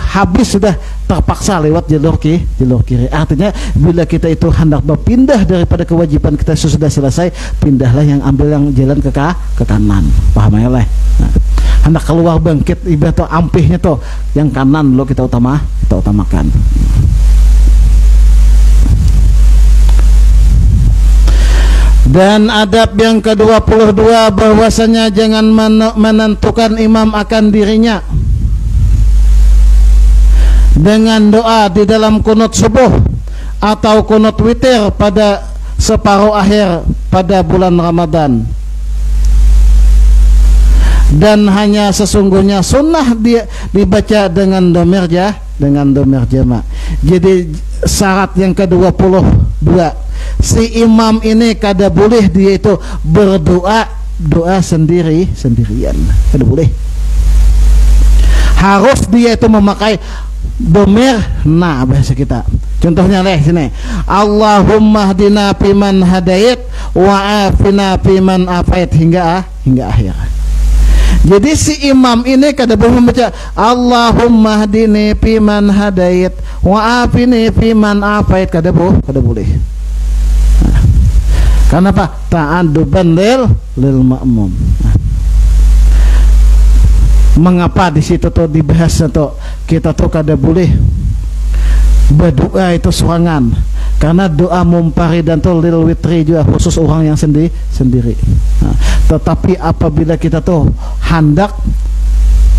habis sudah terpaksa lewat jalur kiri. Artinya bila kita itu hendak berpindah daripada kewajiban kita sudah selesai, pindahlah yang ambil yang jalan ke kanan. Paham ya lah? Nah, hendak keluar bangkit ibadah ampihnya tuh yang kanan lo kita utamakan. Dan adab yang ke-22 bahwasanya jangan menentukan imam akan dirinya dengan doa di dalam kunut subuh atau kunut witir pada separuh akhir pada bulan Ramadan. Dan hanya sesungguhnya sunnah dia dibaca dengan domir jama'. Jadi syarat yang ke-22, si imam ini kada boleh dia itu berdoa sendirian, kada boleh. Harus dia itu memakai domir bahasa kita. Contohnya sini, Allahumma hdina fiman hadait wa afina fiman afait, hingga akhir. Jadi si imam ini kada boleh membaca Allahumma hdini fiman hadait wa afini fiman afait, kada boleh. Karena apa? Ta'adduban lil ma'mum. Mengapa di situ tuh dibahas tuh kita tuh kada boleh berdoa itu sorangan? Karena doa mumparidan tuh lil witri juga khusus orang yang sendiri. Tetapi apabila kita tuh hendak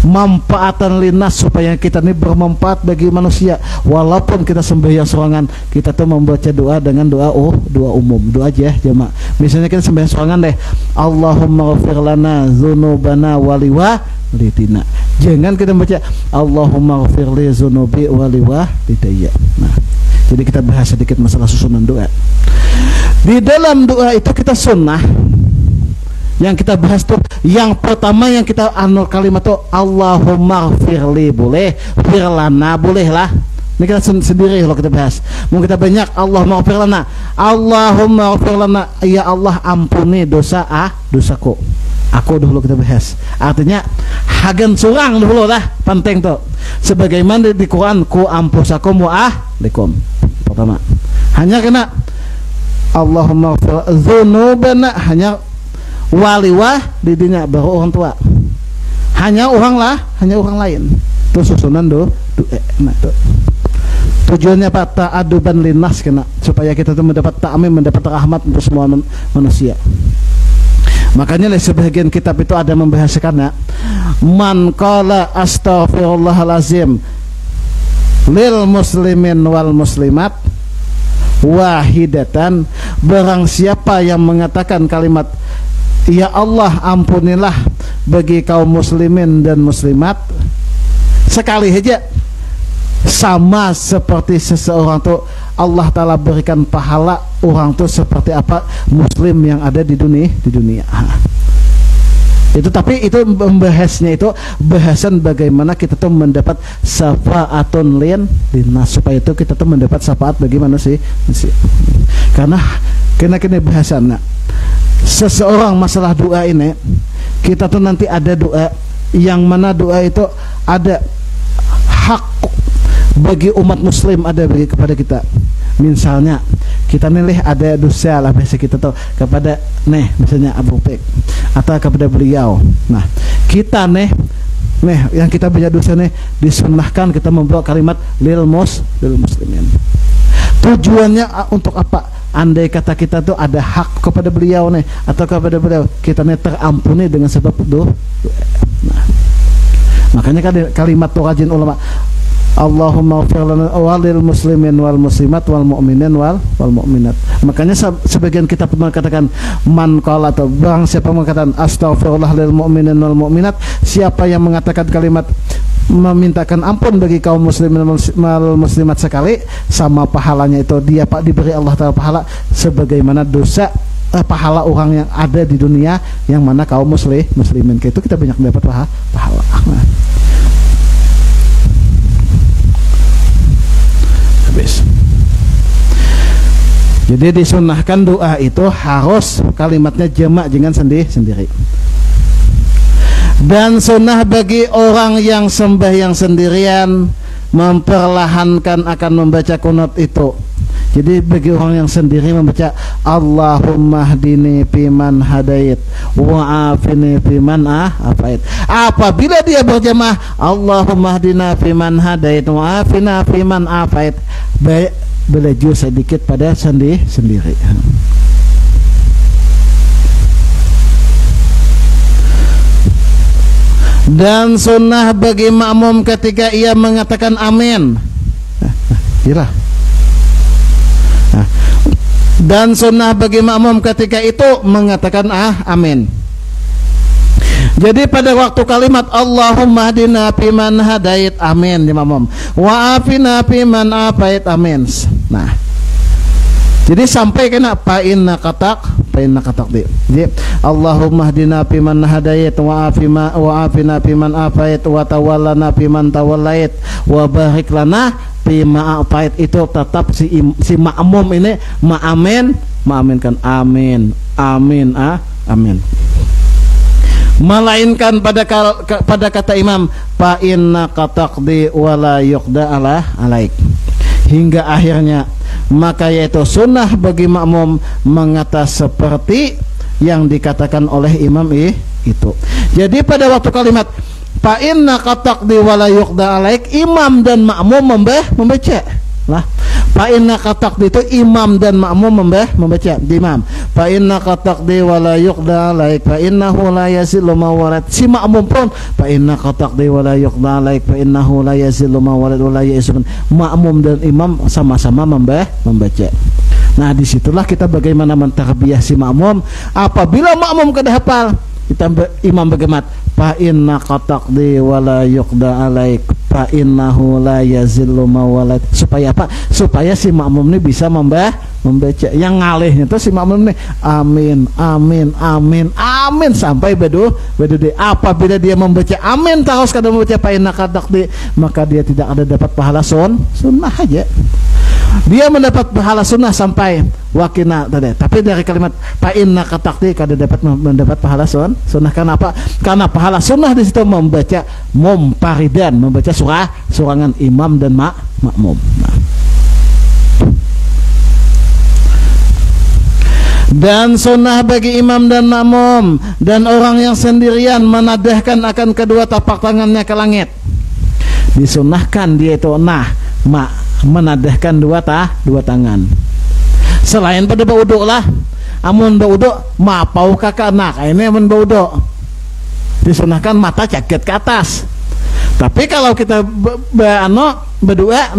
manfaatan linas, supaya kita ini bermanfaat bagi manusia, walaupun kita sembahyang sorangan, kita tuh membaca doa dengan doa umum, doa aja jemaah. Misalnya kita sembahyang sorangan Allahumma ghafir lana dzunubana waliwalitina. Jangan kita baca Allahumma ghafir li dzunubi waliwalidayya. Nah, jadi kita bahas sedikit masalah susunan doa. Di dalam doa itu kita sunnah yang kita bahas tuh, yang pertama yang kita anul kalimat tuh Allahumma firli, boleh, firlana boleh lah. Ini kita sendiri kalau kita bahas. Mau kita banyak Allahumma firlana, Allahumma firlana, ya Allah ampuni dosaku. Aku dulu kita bahas. Artinya hagan surang dulu lah, penting tuh. Sebagaimana di Quran ku ampusakum wa ahlikum. Pertama, hanya kena Allahumma ighfir dzunubana, hanya waliwah didinya baru orang tua, hanya orang lain itu susunan nah itu tujuannya Pak, ta'aduban linnas, kena supaya kita tuh mendapat ta'mim, mendapat rahmat untuk semua manusia. Makanya sebagian kitab itu ada membahasakannya, man qala astaghfirullahalazim lil muslimin wal muslimat wahidatan, barang siapa yang mengatakan kalimat ya Allah ampunilah bagi kaum muslimin dan muslimat sekali saja, sama seperti seseorang tuh Allah Ta'ala berikan pahala orang tuh seperti apa muslim yang ada di dunia. Itu, tapi itu membahasnya itu bahasan bagaimana kita tuh mendapat syafaatun linnas, supaya itu kita tuh mendapat syafaat bagi manusia. Karena kena bahasannya seseorang masalah doa ini, kita tuh nanti ada doa yang mana doa itu ada hak bagi umat muslim, ada bagi kepada kita. Misalnya kita nilai ada dosa lah biasa kita tuh kepada misalnya Abu Pek atau kepada beliau. Nah kita yang kita punya dosa disunnahkan kita membawa kalimat lil muslimin. Tujuannya untuk apa? Andai kata kita tuh ada hak kepada beliau atau kepada beliau, kita terampuni dengan sebab doa. Nah, makanya kan kalimat tuh rajin ulama, Allahumma ighfir lana walil muslimin wal muslimat wal mu'minin wal mu'minat. Makanya sebagian kitab mengatakan man qala, atau bang siapa mengatakan astaghfirullah lil mu'minin wal mu'minat, siapa yang mengatakan kalimat memintakan ampun bagi kaum muslimin wal muslimat sekali, sama pahalanya itu dia diberi Allah Ta'ala pahala sebagaimana dosa pahala orang yang ada di dunia yang mana kaum muslimin. Itu kita banyak mendapat pahala. Nah. Jadi disunahkan doa itu harus kalimatnya jamak, jangan sendiri. Dan sunnah bagi orang yang sembahyang sendirian memperlahankan akan membaca kunut itu. Jadi bagi orang yang sendiri membaca Allahumma hdini fiman hadait wa afini fiman afait. Apabila dia berjamaah Allahumma hdina fiman hadait wa afina fiman afait, belajar sedikit pada sendiri. Dan sunnah bagi makmum ketika ia mengatakan amin. Dan sunnah bagi makmum ketika itu mengatakan amin. Jadi pada waktu kalimat Allahumma hdina fiman hadait, amin di makmum, wa afina fiman afait, amin. Nah, jadi sampai kena fa inna qatak di. Jadi Allahumma hdina fiman hadait wa afina fiman afait wa tawallana fiman tawallait wa barik lana fima afait, itu tetap si makmum ini mengaminkan amin. Melainkan pada kata imam fa inna qataqdi wala yuqda alaik, hingga akhirnya, maka yaitu sunnah bagi makmum mengatas seperti yang dikatakan oleh imam itu. Jadi pada waktu kalimat fa inna qataqdi wala yuqda alaik, imam dan makmum membaca lah. Fa inna qataqdi itu imam dan makmum membaca di imam. Fa inna qataqdi wala yuqda alaik fa innahu la yazillu ma walad. Si makmum pun fa inna qataqdi wala yuqda alaik fa innahu la yazillu ma walad wa la yasbun. Makmum dan imam sama-sama membaca. Nah, disitulah kita bagaimana mentarbiyah si makmum. Apabila makmum kada hafal, kita imam bagaimana? Fa inna qataqdi wala yuqda alaik fa innahu la yazillu ma walad. Supaya apa? Supaya si makmum ini bisa membaca. Yang ngalihnya itu si makmum ini amin sampai bedu de. Apabila dia membaca amin terus kada membaca fa inna qataqdi, maka dia tidak ada dapat pahala sunnah aja. Dia mendapat pahala sunnah sampai wakina tadi. Tapi dari kalimat fa inna qataqdi kada dapat mendapat pahala sunnah. Kenapa? Karena pahala sunnah di situ membaca mumparidan, membaca surangan imam dan makmum. Nah. Dan sunnah bagi imam dan makmum dan orang yang sendirian menadahkan akan kedua tapak tangannya ke langit. Disunnahkan dia itu menadahkan dua tangan. Selain pada baudo lah, amun baudo mapau kakak ini amun baudo disunahkan mata caket ke atas. Tapi kalau kita berdua,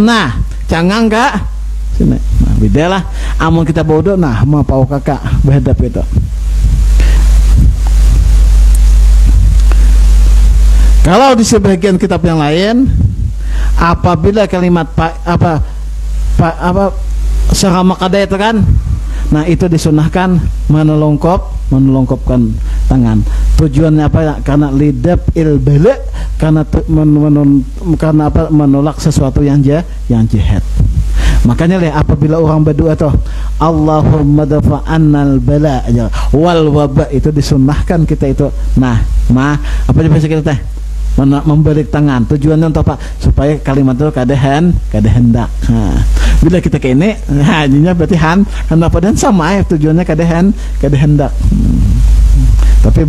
cangang kak sini. Beda lah, amun kita bodoh, mapau kakak berhadap itu. Kalau di sebagian kitab yang lain, apabila kalimat serama kada itu kan, itu disunahkan menelongkopkan tangan. Tujuannya apa? Karena lidab ilbala, karena menolak sesuatu yang jahat. Makanya apabila orang berdoa tuh Allahumma dafa'annal bala wal waba, itu disunnahkan kita itu apa bahasa kita teh membalik tangan. Tujuannya untuk apa? Supaya kalimat itu kada hendak. Bila kita kayak ini hajinya berarti hendak dan sama tujuannya kada hendak. Tapi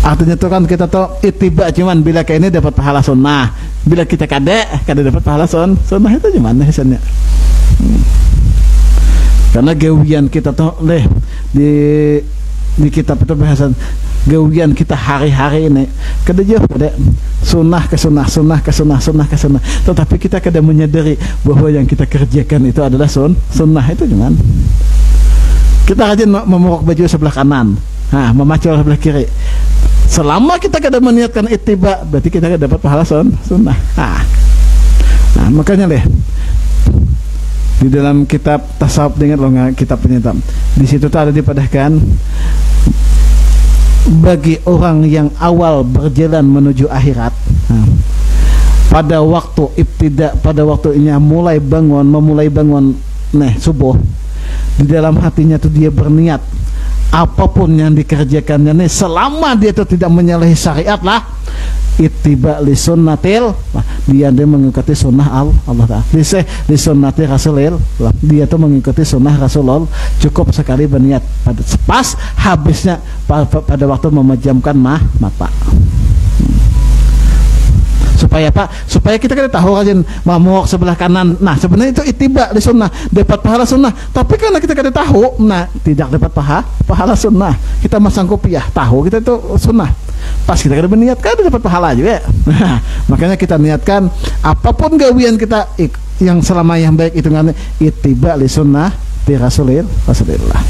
artinya tuh kan kita tuh ittiba, cuman bila kayak ini dapat pahala sunnah, bila kita kada dapat pahala sunnah, itu gimana hasilnya? Karena gawian kita tuh di kitab itu bahasan gawian kita hari-hari ini kada jauh kada sunnah ke sunnah. Tetapi kita kada menyadari bahwa yang kita kerjakan itu adalah sunnah. Itu gimana? Kita rajin memorok baju sebelah kanan, memacul sebelah kiri. Selama kita kada meniatkan ittiba, berarti kita kada dapat pahala sunnah. Makanya di dalam kitab tasawuf dengan kitab penyetam, di situ tuh ada dipadahkan bagi orang yang awal berjalan menuju akhirat, pada waktu ibtida, pada waktunya memulai bangun subuh, di dalam hatinya tuh dia berniat apapun yang dikerjakannya nih, selama dia itu tidak menyalahi syariat lah, ittiba li sunnatil, dia mengikuti sunnah Allah Ta'ala. Li sunnati Rasulil, dia tuh mengikuti sunnah Rasulullah. Cukup sekali berniat pas habisnya pada waktu memejamkan mata. Supaya apa? Supaya kita kan tahu rajin mamuk sebelah kanan. Sebenarnya itu ittiba di sunnah, dapat pahala sunnah. Tapi karena kita kada tahu, tidak dapat pahala sunnah. Kita masang kopiah, tahu kita itu sunnah. Pas kita kada berniat, kada dapat pahala juga. Makanya kita niatkan apapun gawian kita yang selama yang baik itu kan ittiba li sunnah di Rasulillah.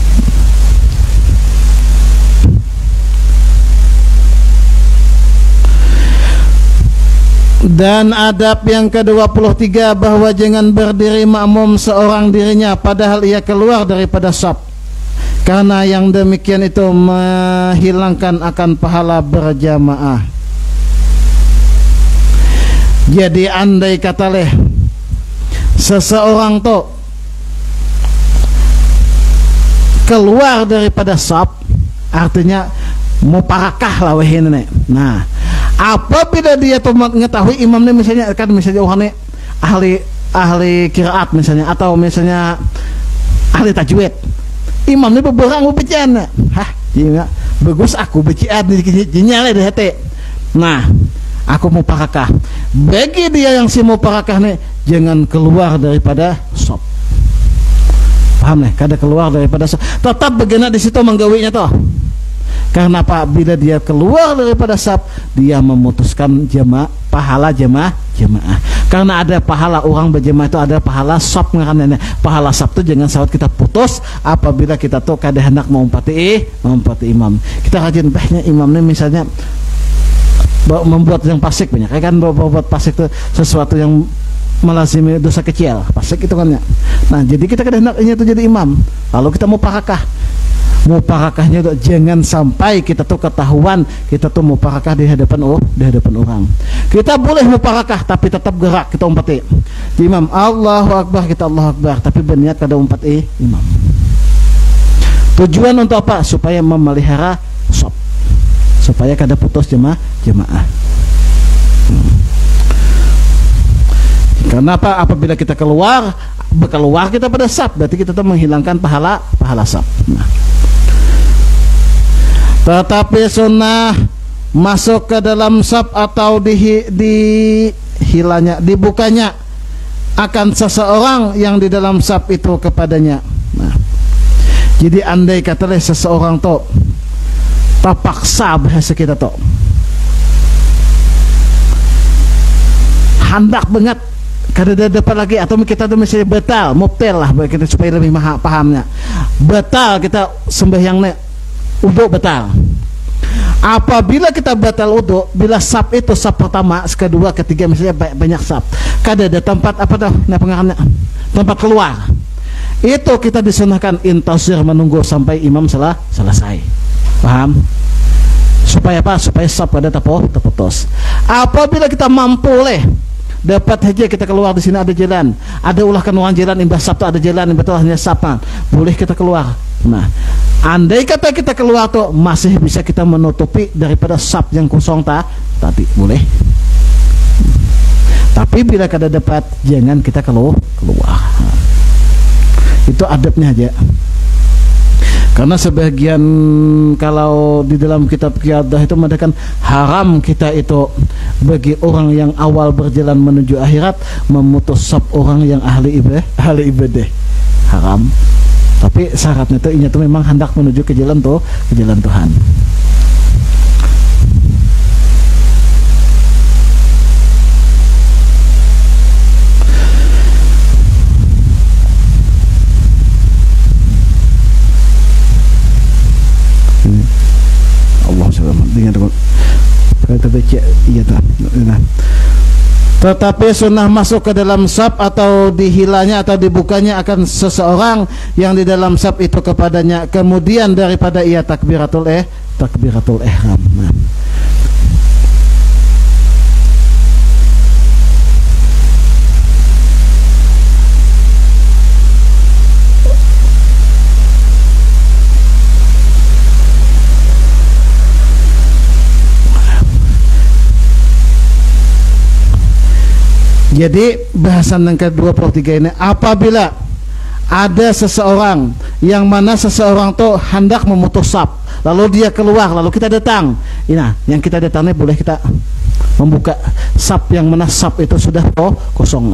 Dan adab yang ke-23, bahwa jangan berdiri makmum seorang dirinya padahal ia keluar daripada shaf, karena yang demikian itu menghilangkan akan pahala berjamaah. Jadi andai kata seseorang tuh keluar daripada shaf, artinya muparakah lah ini. Apabila dia tuh mengetahui imamnya misalnya orang ini ahli qiraat misalnya, atau misalnya ahli tajwid, imamnya beberang bacaan, bagus aku bacaan nyala di hati. Aku mau parakah. Bagi dia yang si mau parakah nih, jangan keluar daripada shaf. Paham nih? Kada keluar daripada shaf. Tetap begini di situ menggawinya toh. Karena bila dia keluar daripada shaf, dia memutuskan pahala jamaah. Karena ada pahala orang berjamaah itu ada pahala shaf, karena pahala shaf itu jangan saat kita putus apabila kita tuh kada hendak mengumpati imam. Kita rajin imamnya misalnya membuat yang fasik banyak, kan membuat fasik itu sesuatu yang melazimi dosa kecil, fasik itu kan ya. Jadi kita kada hendak itu jadi imam, lalu kita mau parakahnya itu jangan sampai kita tuh ketahuan kita tuh mau parakah di hadapan orang. Kita boleh mau parakah tapi tetap gerak kita umpati imam, Allahu Akbar, kita Allahu Akbar, tapi berniat kada umpati imam. Tujuan untuk apa? Supaya memelihara shaf, supaya kada putus jemaah. Karena apa? Apabila kita keluar, berkeluar kita pada sab, berarti kita tuh menghilangkan pahala sab. Nah. Tetapi sunnah masuk ke dalam sab atau dibukanya akan seseorang yang di dalam sab itu kepadanya. Nah, jadi andai kata seseorang tuh terpaksa bahasa kita tuh hendak banget kada dapat lagi, atau kita tuh misalnya batal mubtil lah bagi kita supaya lebih pahamnya, batal kita sembahyangnya wudu batal. Apabila kita batal wudu, bila sab itu sab pertama, kedua, ketiga misalnya banyak sab, kada ada tempat apa tuh pengarannya, tempat keluar, itu kita disunahkan intasir, menunggu sampai imam selesai. Paham? Supaya apa? Supaya sab pada terputus. Apabila kita mampu dapat aja kita keluar, di sini ada jalan, ada ulah kenuan jalan imbas sab ada jalan betul hanya sab, boleh kita keluar. Nah, andai kata kita keluar tuh masih bisa kita menutupi daripada sab yang kosong tadi, boleh. Tapi bila kada dapat, jangan kita keluar. Itu adabnya aja. Karena sebagian kalau di dalam kitab Qiyadah itu mengatakan haram kita itu bagi orang yang awal berjalan menuju akhirat memutus sab orang yang ahli ibadah. Haram. Tapi syaratnya itu memang hendak menuju ke jalan Tuhan. Allah SWT dengan kita baca iya tak. Nah. Tetapi sunnah masuk ke dalam sab atau dihilangnya atau dibukanya akan seseorang yang di dalam sab itu kepadanya kemudian daripada ia takbiratul ihram. Nah. Jadi bahasan yang ke-23 ini, apabila ada seseorang yang mana seseorang tuh hendak memutus sab, lalu dia keluar, lalu kita datang, nah yang kita datangnya boleh kita membuka sab yang mana sab itu sudah kosong.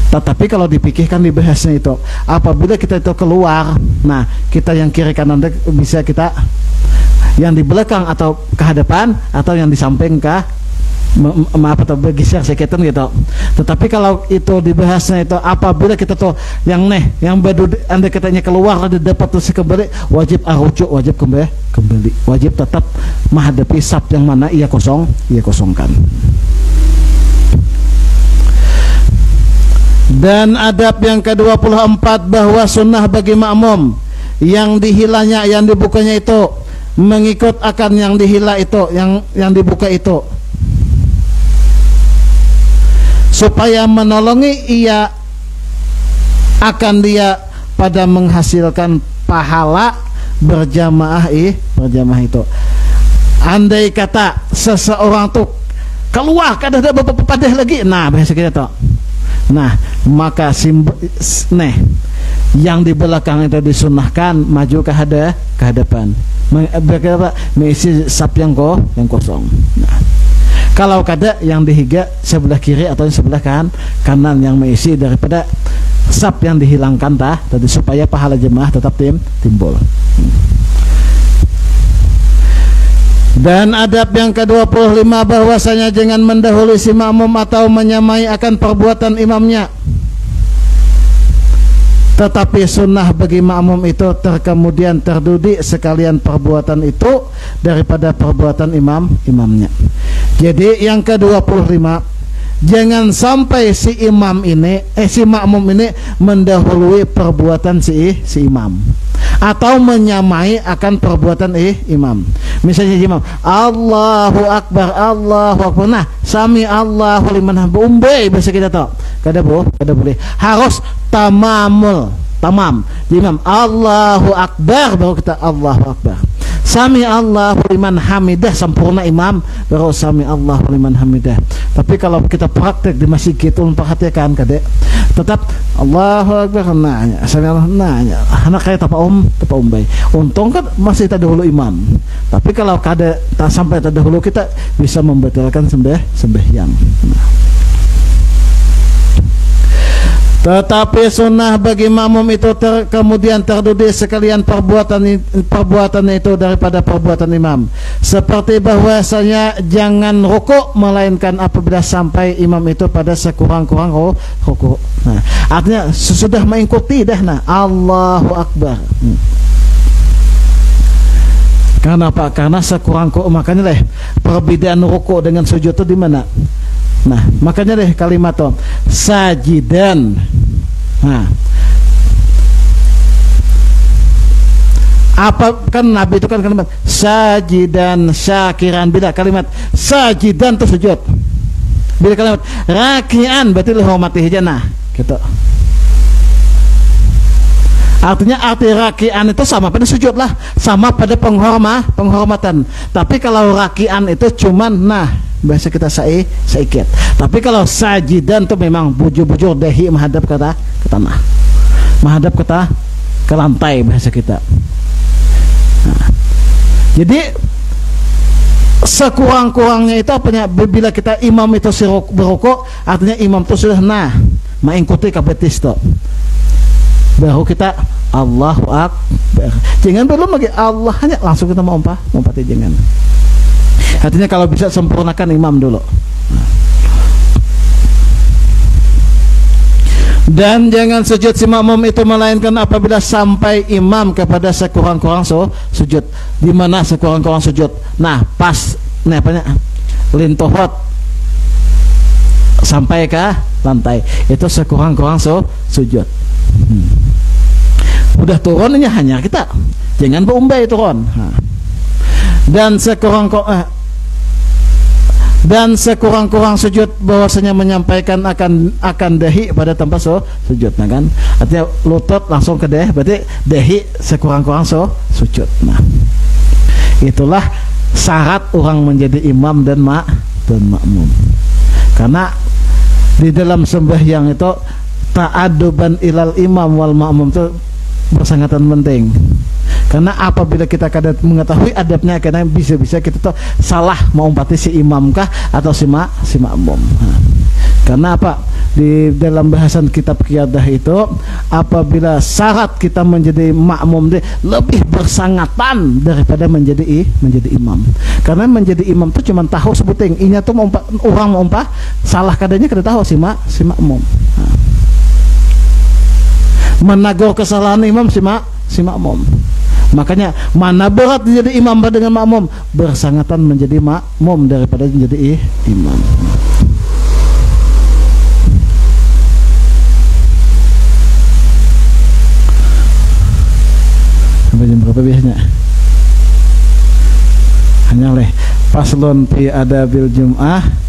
Tetapi kalau dipikirkan di bahasnya itu, apabila kita itu keluar, nah kita yang kiri kanan bisa kita yang di belakang atau ke hadapan atau yang di samping maaf atau bergeser sedikit gitu. Tetapi kalau itu dibahasnya itu apabila kita tuh yang badu anda katanya keluar ada dapat terus kembali, wajib arujuk, wajib kembali, wajib tetap menghadapi sab yang mana ia kosongkan. Dan adab yang ke-24 bahwa sunnah bagi makmum yang dihilangnya, yang dibukanya itu mengikut akan yang dihilang itu, yang dibuka itu, supaya menolongi ia akan dia pada menghasilkan pahala berjamaah itu. Andai kata seseorang tuh keluar kada ada padah lagi, nah bahasa kita tuh, nah maka yang di belakang itu disunahkan maju ke hadapan, mengisi sab yang kosong. Nah, kalau kada yang dihiga sebelah kiri atau sebelah kanan yang mengisi daripada sab yang dihilangkan tadi, supaya pahala jemaah tetap timbul. Dan adab yang ke-25 bahwasanya jangan mendahului si makmum atau menyamai akan perbuatan imamnya. Tetapi sunnah bagi makmum itu kemudian terdudi sekalian perbuatan itu daripada perbuatan imamnya. Jadi yang ke-25, jangan sampai si makmum ini mendahului perbuatan si imam atau menyamai akan perbuatan imam. Misalnya imam Allahu Akbar, nah sami Allahu liman hamdah, bahasa kita tuh kada boleh, harus tamam imam Allahu Akbar baru kita Allahu Akbar. sami Allahu liman hamidah sempurna imam baru sami Allahu liman hamidah. Tapi kalau kita praktek di masjid kita perhatikan kadek tetap Allahu Akbar nanya sami Allah nanya anak kayak tapa bay untung kan masih terdahulu imam. Tapi kalau kada tak sampai terdahulu kita bisa membatalkan sembahyang. Tetapi sunnah bagi makmum itu kemudian terdiri sekalian perbuatan itu daripada perbuatan imam. Seperti bahwasanya jangan rukuk melainkan apabila sampai imam itu pada sekurang-kurang rukuk. Nah, artinya sudah mengikuti dah nah Allahu Akbar. Karena apa? Karena sekurang-kurang makanya lah perbedaan rukuk dengan sujud itu di mana? Nah, makanya deh kalimat itu sajidan. Nah, apa kan Nabi itu kan kalimat sajidan syakiran, bila kalimat sajidan itu sujud, bila kalimat rakian berarti hormati hijana gitu. Artinya arti rakian itu sama pada sujud lah, sama pada penghormatan. Tapi kalau rakian itu cuman nah bahasa kita saikit. Tapi kalau sajidan itu memang bujur-bujur dahi menghadap ke tanah, menghadap ke lantai bahasa kita. Nah, jadi sekurang-kurangnya itu apanya bila kita imam itu berukuk, artinya imam itu sudah nah mengikuti kabetis itu. Baru kita Allahu Akbar. Jangan belum lagi Allah hanya langsung kita mau umpati jangan. Artinya kalau bisa sempurnakan imam dulu. Dan jangan sujud si makmum itu melainkan apabila sampai imam kepada sekurang-kurang sujud. Di mana sekurang-kurang sujud? Nah, pas nih apanya? Lintohot sampai ke lantai. Itu sekurang-kurang sujud. Udah turunnya hanya kita. Jangan berumbai turun. Dan sekurang-kurang sujud bahwasanya menyampaikan akan dahi pada tempat sujud, nah kan artinya lutut langsung ke dahi, berarti dahi sekurang-kurang sujud. Nah, itulah syarat orang menjadi imam dan makmum. Karena di dalam sembahyang itu ta'aduban ilal imam wal makmum itu bersangatan penting. Karena apabila kita kadang mengetahui adabnya, kadang bisa-bisa kita tuh salah mau umpati si imam kah atau si makmum. Karena apa? Di dalam bahasan kitab Qiyadah itu, apabila syarat kita menjadi makmum lebih bersangatan daripada menjadi imam. Karena menjadi imam itu cuma tahu sebuting, inya tuh orang mau umpah salah kadangnya kada tahu si makmum. Menagur kesalahan imam si makmum. Makanya mana berat menjadi imam dengan makmum, bersangatan menjadi makmum daripada menjadi imam. Sampai jam berapa biasanya? Hanyalah paslon fi adabil jum'ah.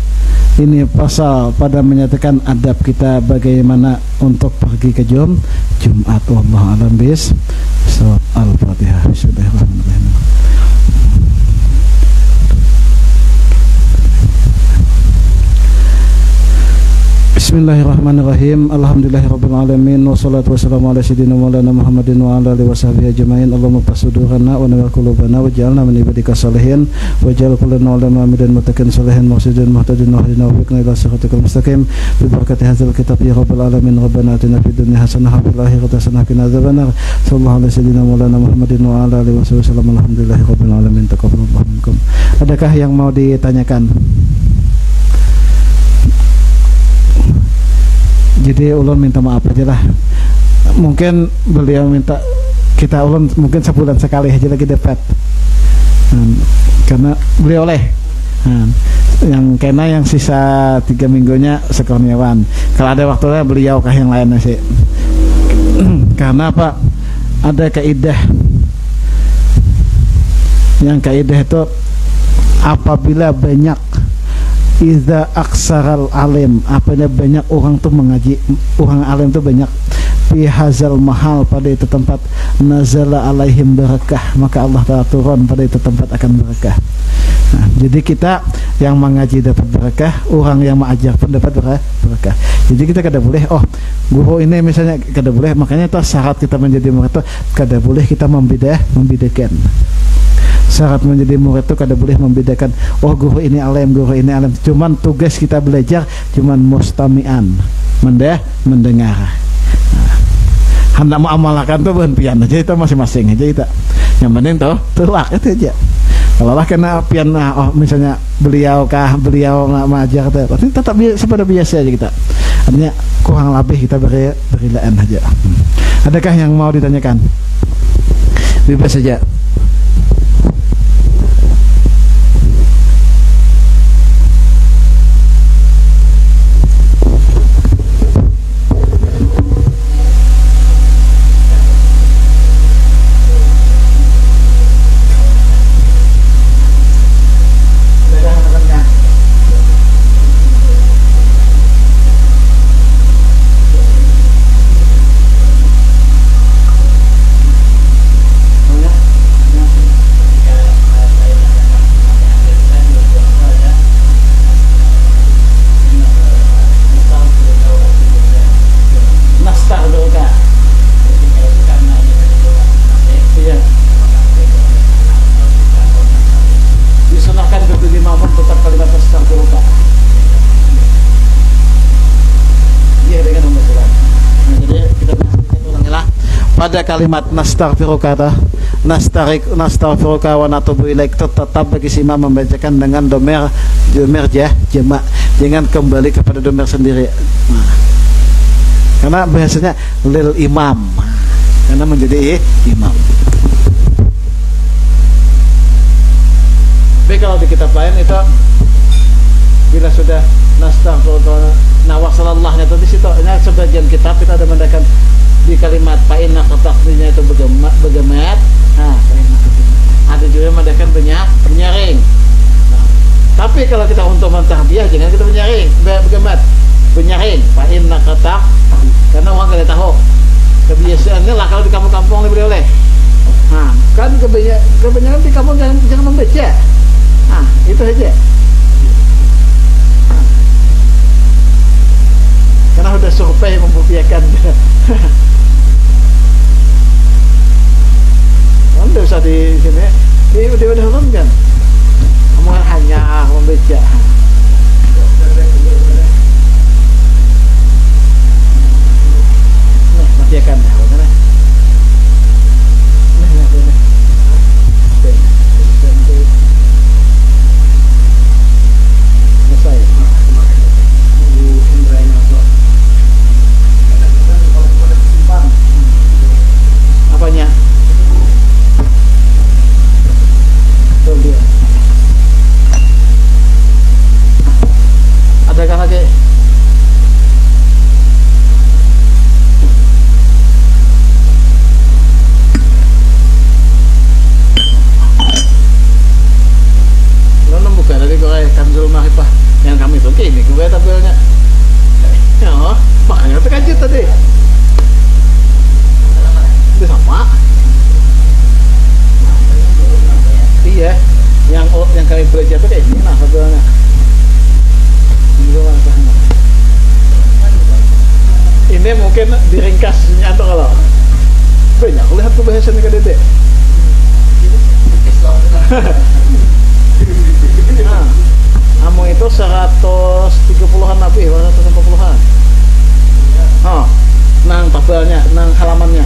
Ini pasal pada menyatakan adab kita bagaimana untuk pergi ke Jumat. Wallahu a'lam bis. Al-Fatihah. Bismillahirrahmanirrahim. Bismillahirrahmanirrahim. Alhamdulillahirabbil alamin wassalatu wassalamu ala sayyidina maulana Muhammadin wa ala alihi washabihi ajmain. Allahumma fasudurana wa nawwir qulubana waj'alna min ibadika salihin waj'al kullana ulama dan muttaqin salihin maqsidin muhtadin wa hdina wa biqna ila siratal mustaqim bi barakati hadzal kitab ya rabbal alamin. Rabbana atina fid dunya hasanah wa fil akhirati hasanah wa qina adzabannar. Sallallahu alaihi sayyidina maulana Muhammadin wa ala alihi wasallam. Alhamdulillahirabbil alamin. Taqabbalallahu minkum. Adakah yang mau ditanyakan? Jadi ulun minta maaf aja lah. Mungkin beliau minta kita ulun mungkin sebulan sekali aja lagi dapat. Karena beliau yang kena yang sisa 3 minggunya sekurniawan. Kalau ada waktunya beliau kah yang lain sih. Karena apa? Ada kaidah. Yang kaidah itu apabila banyak iza aksaral alim, apanya banyak orang tuh mengaji, orang alim tuh banyak, fi hazal mahal, pada itu tempat nazala alaihim barakah, maka Allah Ta'ala turun pada itu tempat akan barakah. Nah, jadi kita yang mengaji dapat barakah, orang yang mengajar pun dapat barakah. Jadi kita kada boleh guru ini misalnya kada boleh, makanya itu syarat kita menjadi murid itu kada boleh kita membedakan. Syarat menjadi murid itu kada boleh membedakan guru ini alim, guru ini alim. Cuman tugas kita belajar cuman mustami'an, mendengar. Hendak mau amalkan tuh berhentian aja itu masing-masing aja kita. Yang penting tuh telak itu aja. Kalau lah kena pian misalnya beliau mengajar tuh, tapi tetap sepada biasa aja kita. Artinya kurang lebih kita berilaan aja. Adakah yang mau ditanyakan? Bebas saja. Pada kalimat nastaghfiruka wa natubu ilaik tetap bagi si imam membacakan dengan domer jamak, jangan kembali kepada domer sendiri. Karena biasanya lil imam, karena menjadi imam. Tapi kalau di kitab lain itu bila sudah nastaghfiruka nawasallallahnya tadi situ, ini sebagian kitab kita ada mendakan di kalimat fa'inna ketakdirnya itu begemet. Nah, ada juga mendakan penyaring. Nah, tapi kalau kita untuk mentahbiyah jangan kita begemet, penyaring fa'inna ketak, karena orang kada tahu. Kebiasaannya lah kalau di kampung-kampung diberi oleh. Nah, kan kebanyakan di kampung jangan membaca. Nah, itu aja. Karena sudah survei membuktikan. Tidak usah di sini, di dalam kan omongan hanya membaca. Nah, mati akan dah, mana? Apanya? Adakah lagi? Lo membuka dari gue Kanzul Ma'rifah yang kami tuh ini gue tabelnya. Ya, makanya terkejut tadi. Itu sama. Iya, yang kami belajar tuh kayak ini lah tabelnya. Ini mungkin diringkasnya atau kalau banyak lihat kebahasannya ke Dede. Nah, kamu itu 130-an lebih, 150-an. Nang tabelnya, nang halamannya.